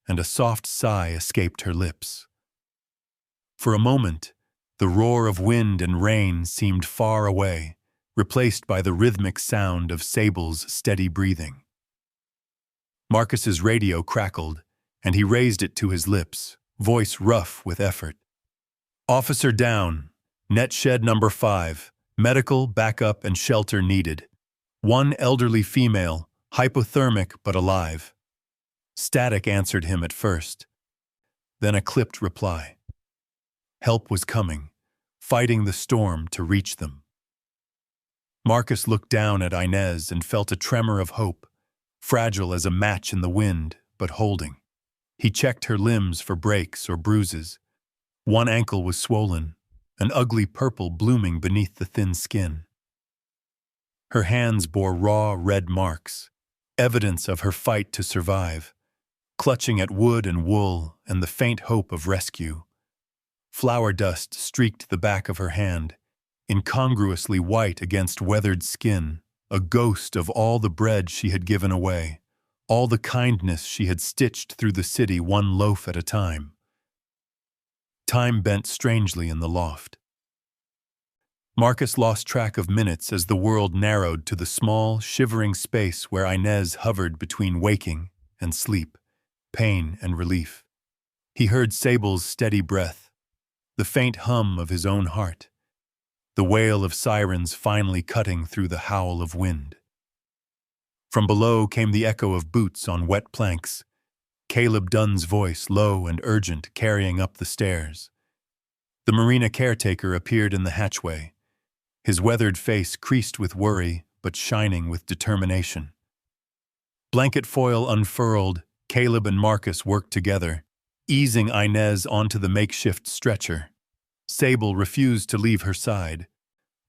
and a soft sigh escaped her lips. For a moment, the roar of wind and rain seemed far away, replaced by the rhythmic sound of Sable's steady breathing. Marcus's radio crackled, and he raised it to his lips, voice rough with effort. "Officer down, net shed number 5, medical, backup, and shelter needed. 1 elderly female, hypothermic but alive." Static answered him at first, then a clipped reply. Help was coming, fighting the storm to reach them. Marcus looked down at Inez and felt a tremor of hope, fragile as a match in the wind, but holding. He checked her limbs for breaks or bruises. One ankle was swollen, an ugly purple blooming beneath the thin skin. Her hands bore raw red marks, evidence of her fight to survive, clutching at wood and wool and the faint hope of rescue. Flour dust streaked the back of her hand, incongruously white against weathered skin, a ghost of all the bread she had given away, all the kindness she had stitched through the city one loaf at a time. Time bent strangely in the loft. Marcus lost track of minutes as the world narrowed to the small, shivering space where Inez hovered between waking and sleep, pain and relief. He heard Sable's steady breath, the faint hum of his own heart, the wail of sirens finally cutting through the howl of wind. From below came the echo of boots on wet planks, Caleb Dunn's voice low and urgent carrying up the stairs. The marina caretaker appeared in the hatchway, his weathered face creased with worry but shining with determination. Blanket foil unfurled, Caleb and Marcus worked together, easing Inez onto the makeshift stretcher. Sable refused to leave her side,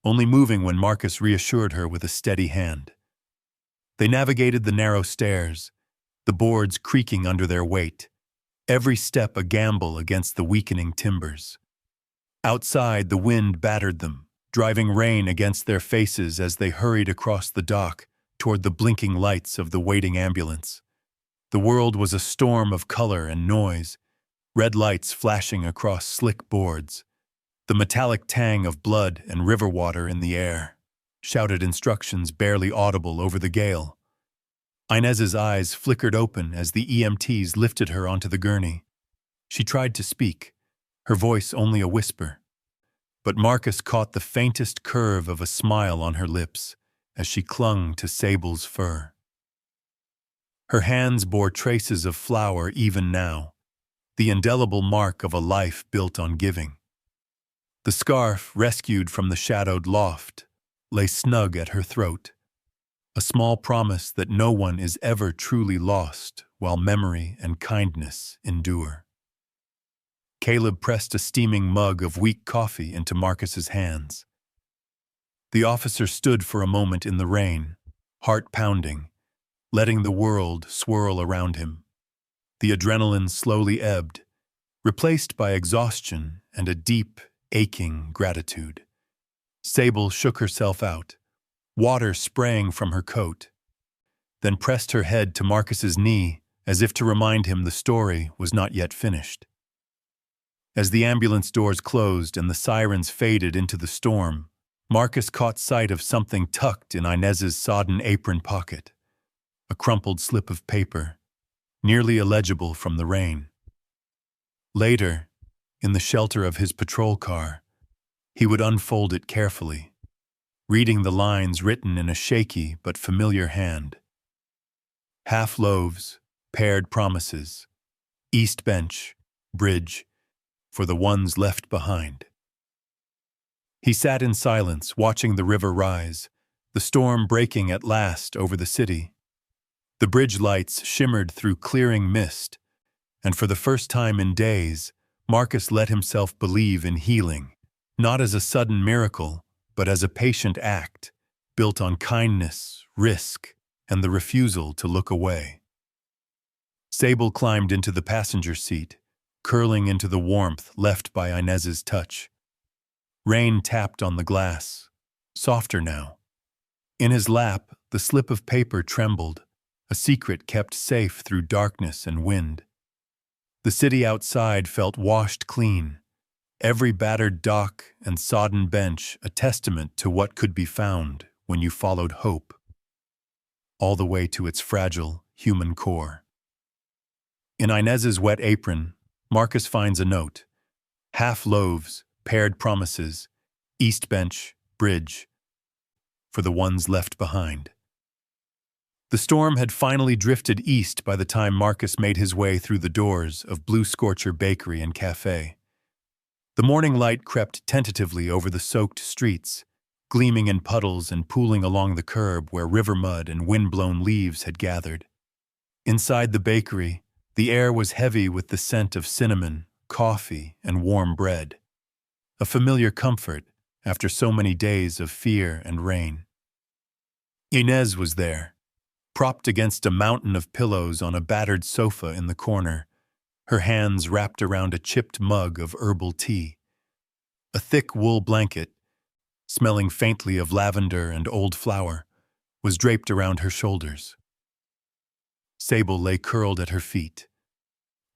only moving when Marcus reassured her with a steady hand. They navigated the narrow stairs, the boards creaking under their weight, every step a gamble against the weakening timbers. Outside, the wind battered them, driving rain against their faces as they hurried across the dock toward the blinking lights of the waiting ambulance. The world was a storm of color and noise, red lights flashing across slick boards, the metallic tang of blood and river water in the air, shouted instructions barely audible over the gale. Inez's eyes flickered open as the EMTs lifted her onto the gurney. She tried to speak, her voice only a whisper. But Marcus caught the faintest curve of a smile on her lips as she clung to Sable's fur. Her hands bore traces of flour even now, the indelible mark of a life built on giving. The scarf, rescued from the shadowed loft, lay snug at her throat, a small promise that no one is ever truly lost while memory and kindness endure. Caleb pressed a steaming mug of weak coffee into Marcus's hands. The officer stood for a moment in the rain, heart pounding, letting the world swirl around him. The adrenaline slowly ebbed, replaced by exhaustion and a deep, aching gratitude. Sable shook herself out, water spraying from her coat, then pressed her head to Marcus's knee as if to remind him the story was not yet finished. As the ambulance doors closed and the sirens faded into the storm, Marcus caught sight of something tucked in Inez's sodden apron pocket, a crumpled slip of paper, nearly illegible from the rain. Later, in the shelter of his patrol car, he would unfold it carefully, reading the lines written in a shaky but familiar hand. Half loaves, paired promises, East Bench, Bridge, for the ones left behind. He sat in silence, watching the river rise, the storm breaking at last over the city. The bridge lights shimmered through clearing mist, and for the first time in days, Marcus let himself believe in healing, not as a sudden miracle, but as a patient act, built on kindness, risk, and the refusal to look away. Sable climbed into the passenger seat, curling into the warmth left by Inez's touch. Rain tapped on the glass, softer now. In his lap, the slip of paper trembled, a secret kept safe through darkness and wind. The city outside felt washed clean, every battered dock and sodden bench a testament to what could be found when you followed hope, all the way to its fragile, human core. In Inez's wet apron, Marcus finds a note. Half loaves, paired promises, East Bench, Bridge, for the ones left behind. The storm had finally drifted east by the time Marcus made his way through the doors of Blue Scorcher Bakery and Cafe. The morning light crept tentatively over the soaked streets, gleaming in puddles and pooling along the curb where river mud and wind-blown leaves had gathered. Inside the bakery, the air was heavy with the scent of cinnamon, coffee, and warm bread. A familiar comfort after so many days of fear and rain. Inez was there, propped against a mountain of pillows on a battered sofa in the corner, her hands wrapped around a chipped mug of herbal tea. A thick wool blanket, smelling faintly of lavender and old flower, was draped around her shoulders. Sable lay curled at her feet,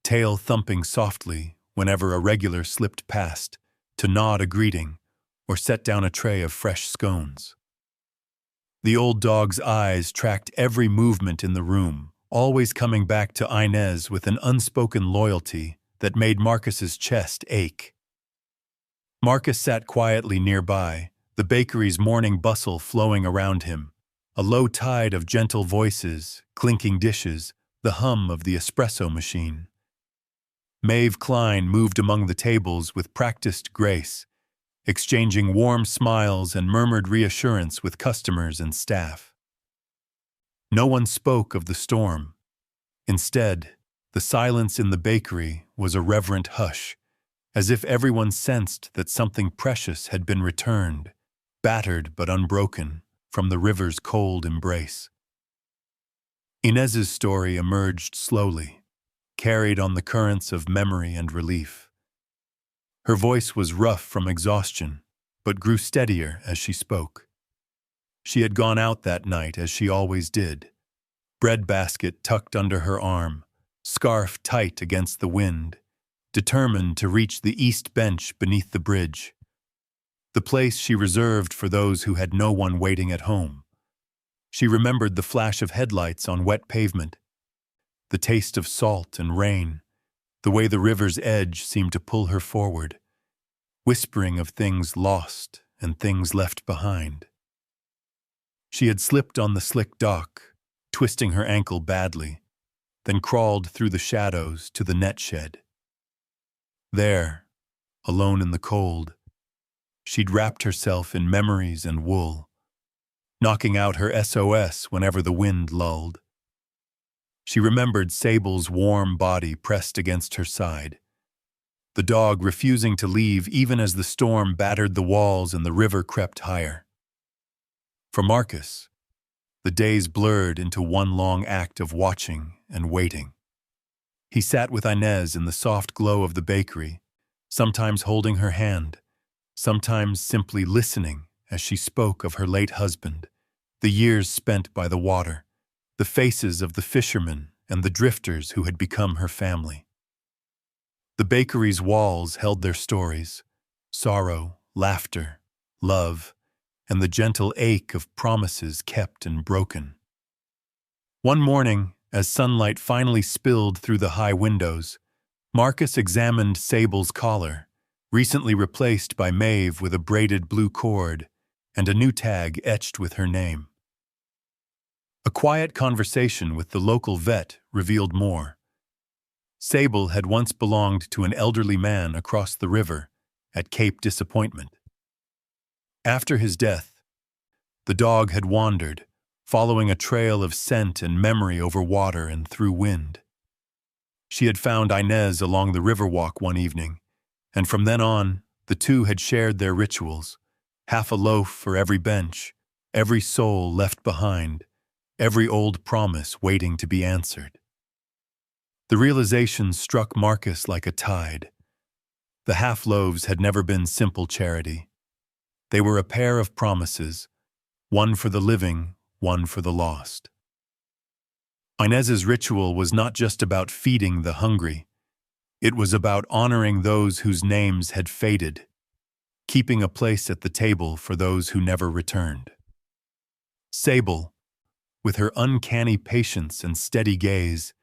tail thumping softly whenever a regular slipped past to nod a greeting or set down a tray of fresh scones. The old dog's eyes tracked every movement in the room, always coming back to Inez with an unspoken loyalty that made Marcus's chest ache. Marcus sat quietly nearby, the bakery's morning bustle flowing around him, a low tide of gentle voices, clinking dishes, the hum of the espresso machine. Maeve Klein moved among the tables with practiced grace, exchanging warm smiles and murmured reassurance with customers and staff. No one spoke of the storm. Instead, the silence in the bakery was a reverent hush, as if everyone sensed that something precious had been returned, battered but unbroken, from the river's cold embrace. Inez's story emerged slowly, carried on the currents of memory and relief. Her voice was rough from exhaustion, but grew steadier as she spoke. She had gone out that night as she always did, bread basket tucked under her arm, scarf tight against the wind, determined to reach the east bench beneath the bridge, the place she reserved for those who had no one waiting at home. She remembered the flash of headlights on wet pavement, the taste of salt and rain, the way the river's edge seemed to pull her forward, whispering of things lost and things left behind. She had slipped on the slick dock, twisting her ankle badly, then crawled through the shadows to the net shed. There, alone in the cold, she'd wrapped herself in memories and wool, knocking out her SOS whenever the wind lulled. She remembered Sable's warm body pressed against her side, the dog refusing to leave even as the storm battered the walls and the river crept higher. For Marcus, the days blurred into one long act of watching and waiting. He sat with Inez in the soft glow of the bakery, sometimes holding her hand, sometimes simply listening as she spoke of her late husband, the years spent by the water, the faces of the fishermen and the drifters who had become her family. The bakery's walls held their stories, sorrow, laughter, love, and the gentle ache of promises kept and broken. One morning, as sunlight finally spilled through the high windows, Marcus examined Sable's collar, recently replaced by Maeve with a braided blue cord and a new tag etched with her name. A quiet conversation with the local vet revealed more. Sable had once belonged to an elderly man across the river at Cape Disappointment. After his death, the dog had wandered, following a trail of scent and memory over water and through wind. She had found Inez along the riverwalk one evening, and from then on, the two had shared their rituals, half a loaf for every bench, every soul left behind, every old promise waiting to be answered. The realization struck Marcus like a tide. The half-loaves had never been simple charity. They were a pair of promises, one for the living, one for the lost. Inez's ritual was not just about feeding the hungry. It was about honoring those whose names had faded, keeping a place at the table for those who never returned. Sable, with her uncanny patience and steady gaze,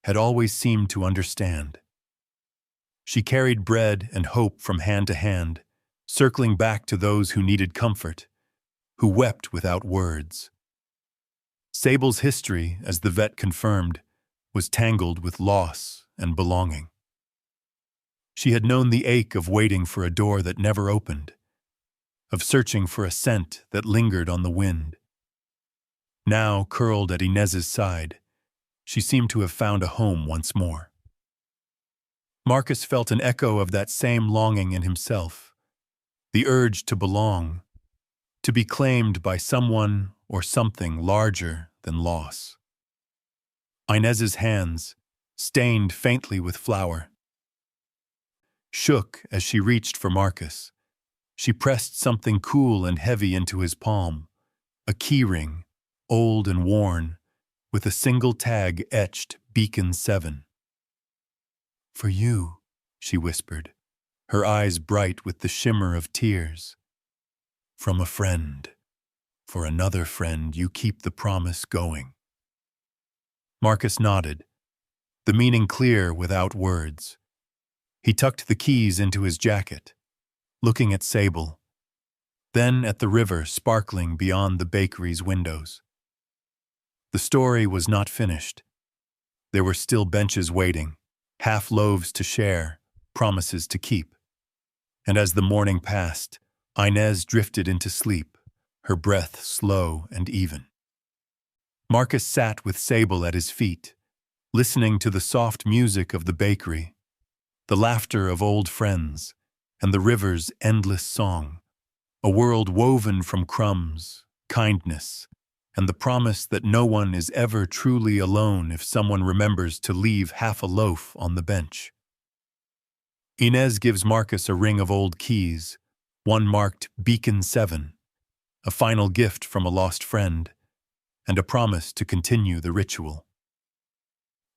had always seemed to understand. She carried bread and hope from hand to hand, circling back to those who needed comfort, who wept without words. Sable's history, as the vet confirmed, was tangled with loss and belonging. She had known the ache of waiting for a door that never opened, of searching for a scent that lingered on the wind. Now, curled at Inez's side, she seemed to have found a home once more. Marcus felt an echo of that same longing in himself, the urge to belong, to be claimed by someone or something larger than loss. Inez's hands, stained faintly with flour. Shook as she reached for Marcus, she pressed something cool and heavy into his palm, a key ring, old and worn, with a single tag etched Beacon 7. "For you," she whispered, her eyes bright with the shimmer of tears. "From a friend. For another friend, you keep the promise going." Marcus nodded, the meaning clear without words. He tucked the keys into his jacket, looking at Sable, then at the river sparkling beyond the bakery's windows. The story was not finished. There were still benches waiting, half loaves to share, promises to keep. And as the morning passed, Inez drifted into sleep, her breath slow and even. Marcus sat with Sable at his feet, listening to the soft music of the bakery, the laughter of old friends, and the river's endless song, a world woven from crumbs, kindness, and the promise that no one is ever truly alone if someone remembers to leave half a loaf on the bench. Inez gives Marcus a ring of old keys, one marked Beacon 7, a final gift from a lost friend, and a promise to continue the ritual.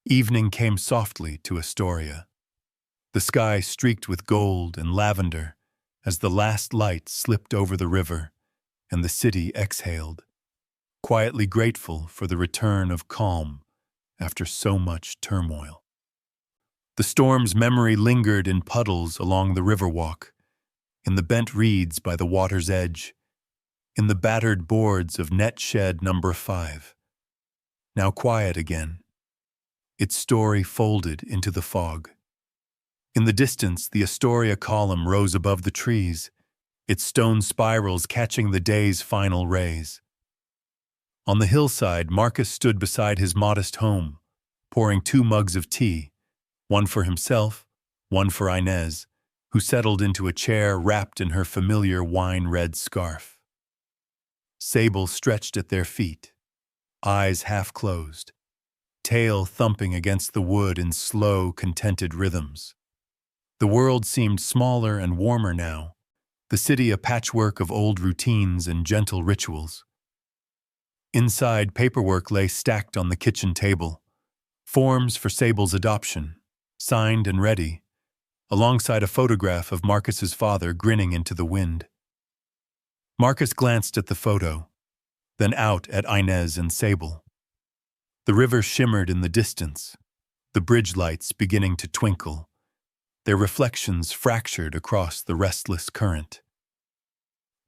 Evening came softly to Astoria, the sky streaked with gold and lavender as the last light slipped over the river and the city exhaled, quietly grateful for the return of calm after so much turmoil. The storm's memory lingered in puddles along the riverwalk, in the bent reeds by the water's edge, in the battered boards of net shed number 5. Now quiet again, its story folded into the fog. In the distance, the Astoria column rose above the trees, its stone spirals catching the day's final rays. On the hillside, Marcus stood beside his modest home, pouring 2 mugs of tea, one for himself, one for Inez, who settled into a chair wrapped in her familiar wine-red scarf. Sable stretched at their feet, eyes half closed, tail thumping against the wood in slow, contented rhythms. The world seemed smaller and warmer now, the city a patchwork of old routines and gentle rituals. Inside, paperwork lay stacked on the kitchen table, forms for Sable's adoption, signed and ready, alongside a photograph of Marcus's father grinning into the wind. Marcus glanced at the photo, then out at Inez and Sable. The river shimmered in the distance, the bridge lights beginning to twinkle, their reflections fractured across the restless current.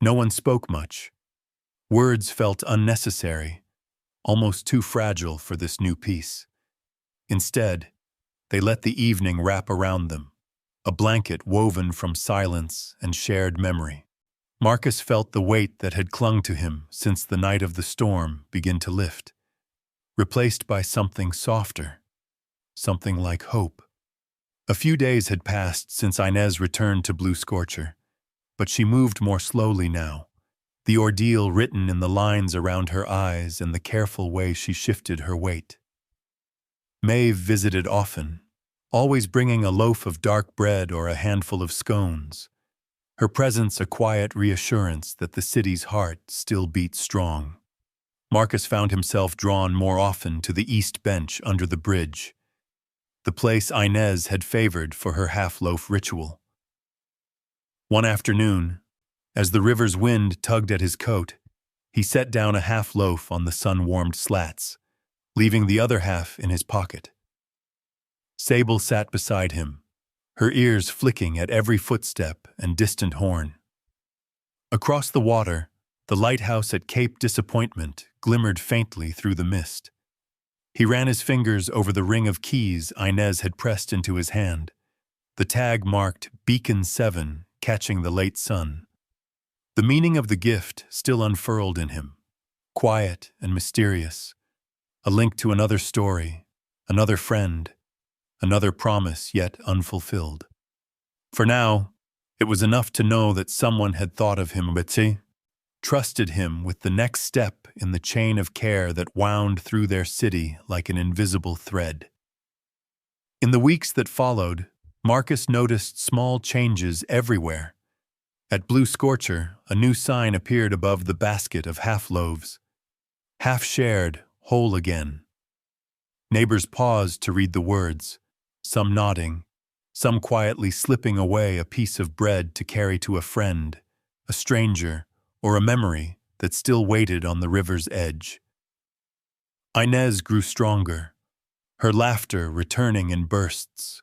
No one spoke much. Words felt unnecessary, almost too fragile for this new piece. Instead, they let the evening wrap around them, a blanket woven from silence and shared memory. Marcus felt the weight that had clung to him since the night of the storm begin to lift, replaced by something softer, something like hope. A few days had passed since Inez returned to Blue Scorcher, but she moved more slowly now, the ordeal written in the lines around her eyes and the careful way she shifted her weight. Maeve visited often, always bringing a loaf of dark bread or a handful of scones, her presence a quiet reassurance that the city's heart still beat strong. Marcus found himself drawn more often to the east bench under the bridge, the place Inez had favored for her half-loaf ritual. One afternoon, as the river's wind tugged at his coat, he set down a half-loaf on the sun-warmed slats, leaving the other half in his pocket. Sable sat beside him, her ears flicking at every footstep and distant horn. Across the water, the lighthouse at Cape Disappointment glimmered faintly through the mist. He ran his fingers over the ring of keys Inez had pressed into his hand, the tag marked Beacon 7 catching the late sun. The meaning of the gift still unfurled in him, quiet and mysterious, a link to another story, another friend, another promise yet unfulfilled. For now, it was enough to know that someone had thought of him, trusted him with the next step in the chain of care that wound through their city like an invisible thread. In the weeks that followed, Marcus noticed small changes everywhere. At Blue Scorcher, a new sign appeared above the basket of half-loaves. Half shared, whole again. Neighbors paused to read the words, some nodding, some quietly slipping away a piece of bread to carry to a friend, a stranger, or a memory that still waited on the river's edge. Inez grew stronger, her laughter returning in bursts,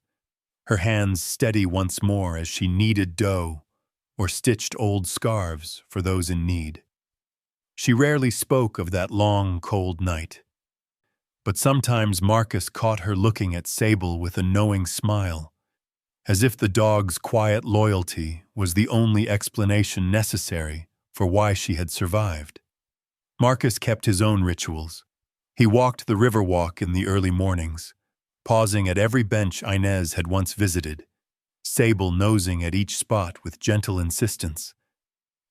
her hands steady once more as she kneaded dough or stitched old scarves for those in need. She rarely spoke of that long, cold night, but sometimes Marcus caught her looking at Sable with a knowing smile, as if the dog's quiet loyalty was the only explanation necessary for why she had survived. Marcus kept his own rituals. He walked the river walk in the early mornings, pausing at every bench Inez had once visited, Sable nosing at each spot with gentle insistence.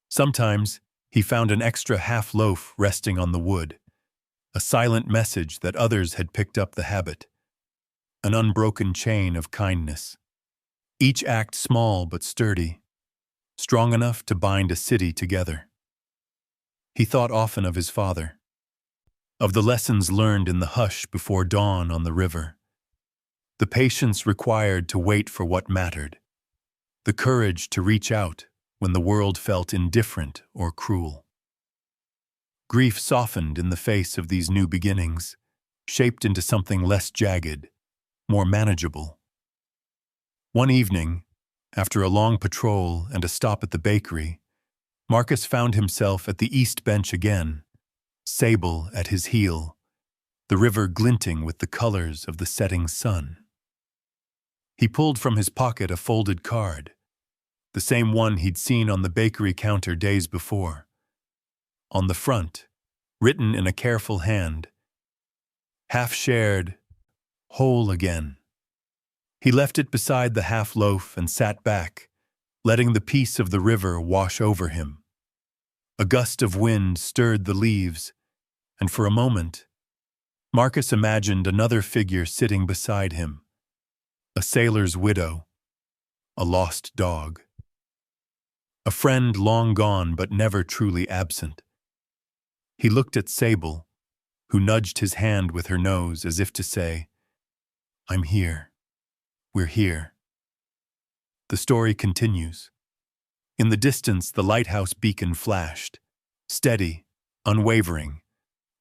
Sometimes he found an extra half loaf resting on the wood, a silent message that others had picked up the habit, an unbroken chain of kindness. Each act small but sturdy, strong enough to bind a city together. He thought often of his father, of the lessons learned in the hush before dawn on the river, the patience required to wait for what mattered, the courage to reach out when the world felt indifferent or cruel. Grief softened in the face of these new beginnings, shaped into something less jagged, more manageable. One evening, after a long patrol and a stop at the bakery, Marcus found himself at the east bench again, Sable at his heel, the river glinting with the colors of the setting sun. He pulled from his pocket a folded card, the same one he'd seen on the bakery counter days before. On the front, written in a careful hand, half shared, whole again. He left it beside the half loaf and sat back, letting the peace of the river wash over him. A gust of wind stirred the leaves, and for a moment, Marcus imagined another figure sitting beside him, a sailor's widow, a lost dog. A friend long gone but never truly absent. He looked at Sable, who nudged his hand with her nose as if to say, "I'm here. We're here." The story continues. In the distance, the lighthouse beacon flashed, steady, unwavering,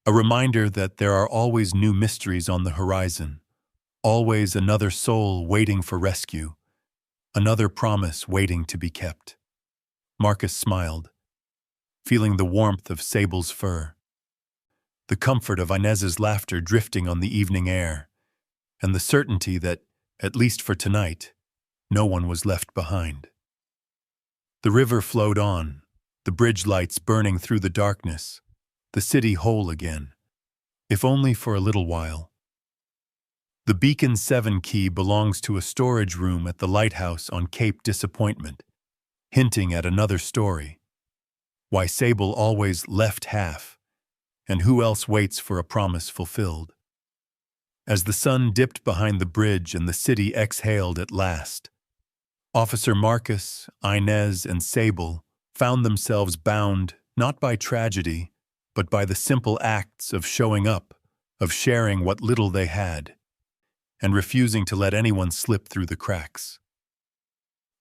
a reminder that there are always new mysteries on the horizon, always another soul waiting for rescue, another promise waiting to be kept. Marcus smiled, feeling the warmth of Sable's fur, the comfort of Inez's laughter drifting on the evening air, and the certainty that, at least for tonight, no one was left behind. The river flowed on, the bridge lights burning through the darkness, the city whole again, if only for a little while. The Beacon 7 key belongs to a storage room at the lighthouse on Cape Disappointment, hinting at another story. Why Sable always left half, and who else waits for a promise fulfilled. As the sun dipped behind the bridge and the city exhaled at last, Officer Marcus, Inez, and Sable found themselves bound not by tragedy, but by the simple acts of showing up, of sharing what little they had, and refusing to let anyone slip through the cracks.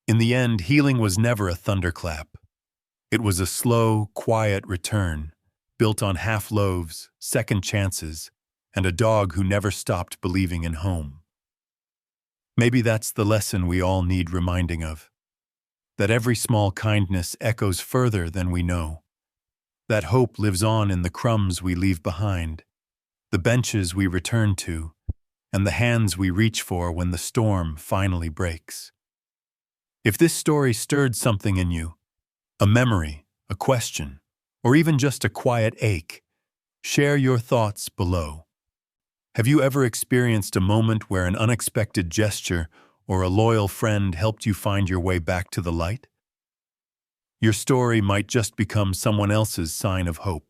In the end, healing was never a thunderclap. It was a slow, quiet return, built on half loaves, second chances, and a dog who never stopped believing in home. Maybe that's the lesson we all need reminding of, that every small kindness echoes further than we know, that hope lives on in the crumbs we leave behind, the benches we return to, and the hands we reach for when the storm finally breaks. If this story stirred something in you, a memory, a question, or even just a quiet ache, share your thoughts below. Have you ever experienced a moment where an unexpected gesture or a loyal friend helped you find your way back to the light? Your story might just become someone else's sign of hope.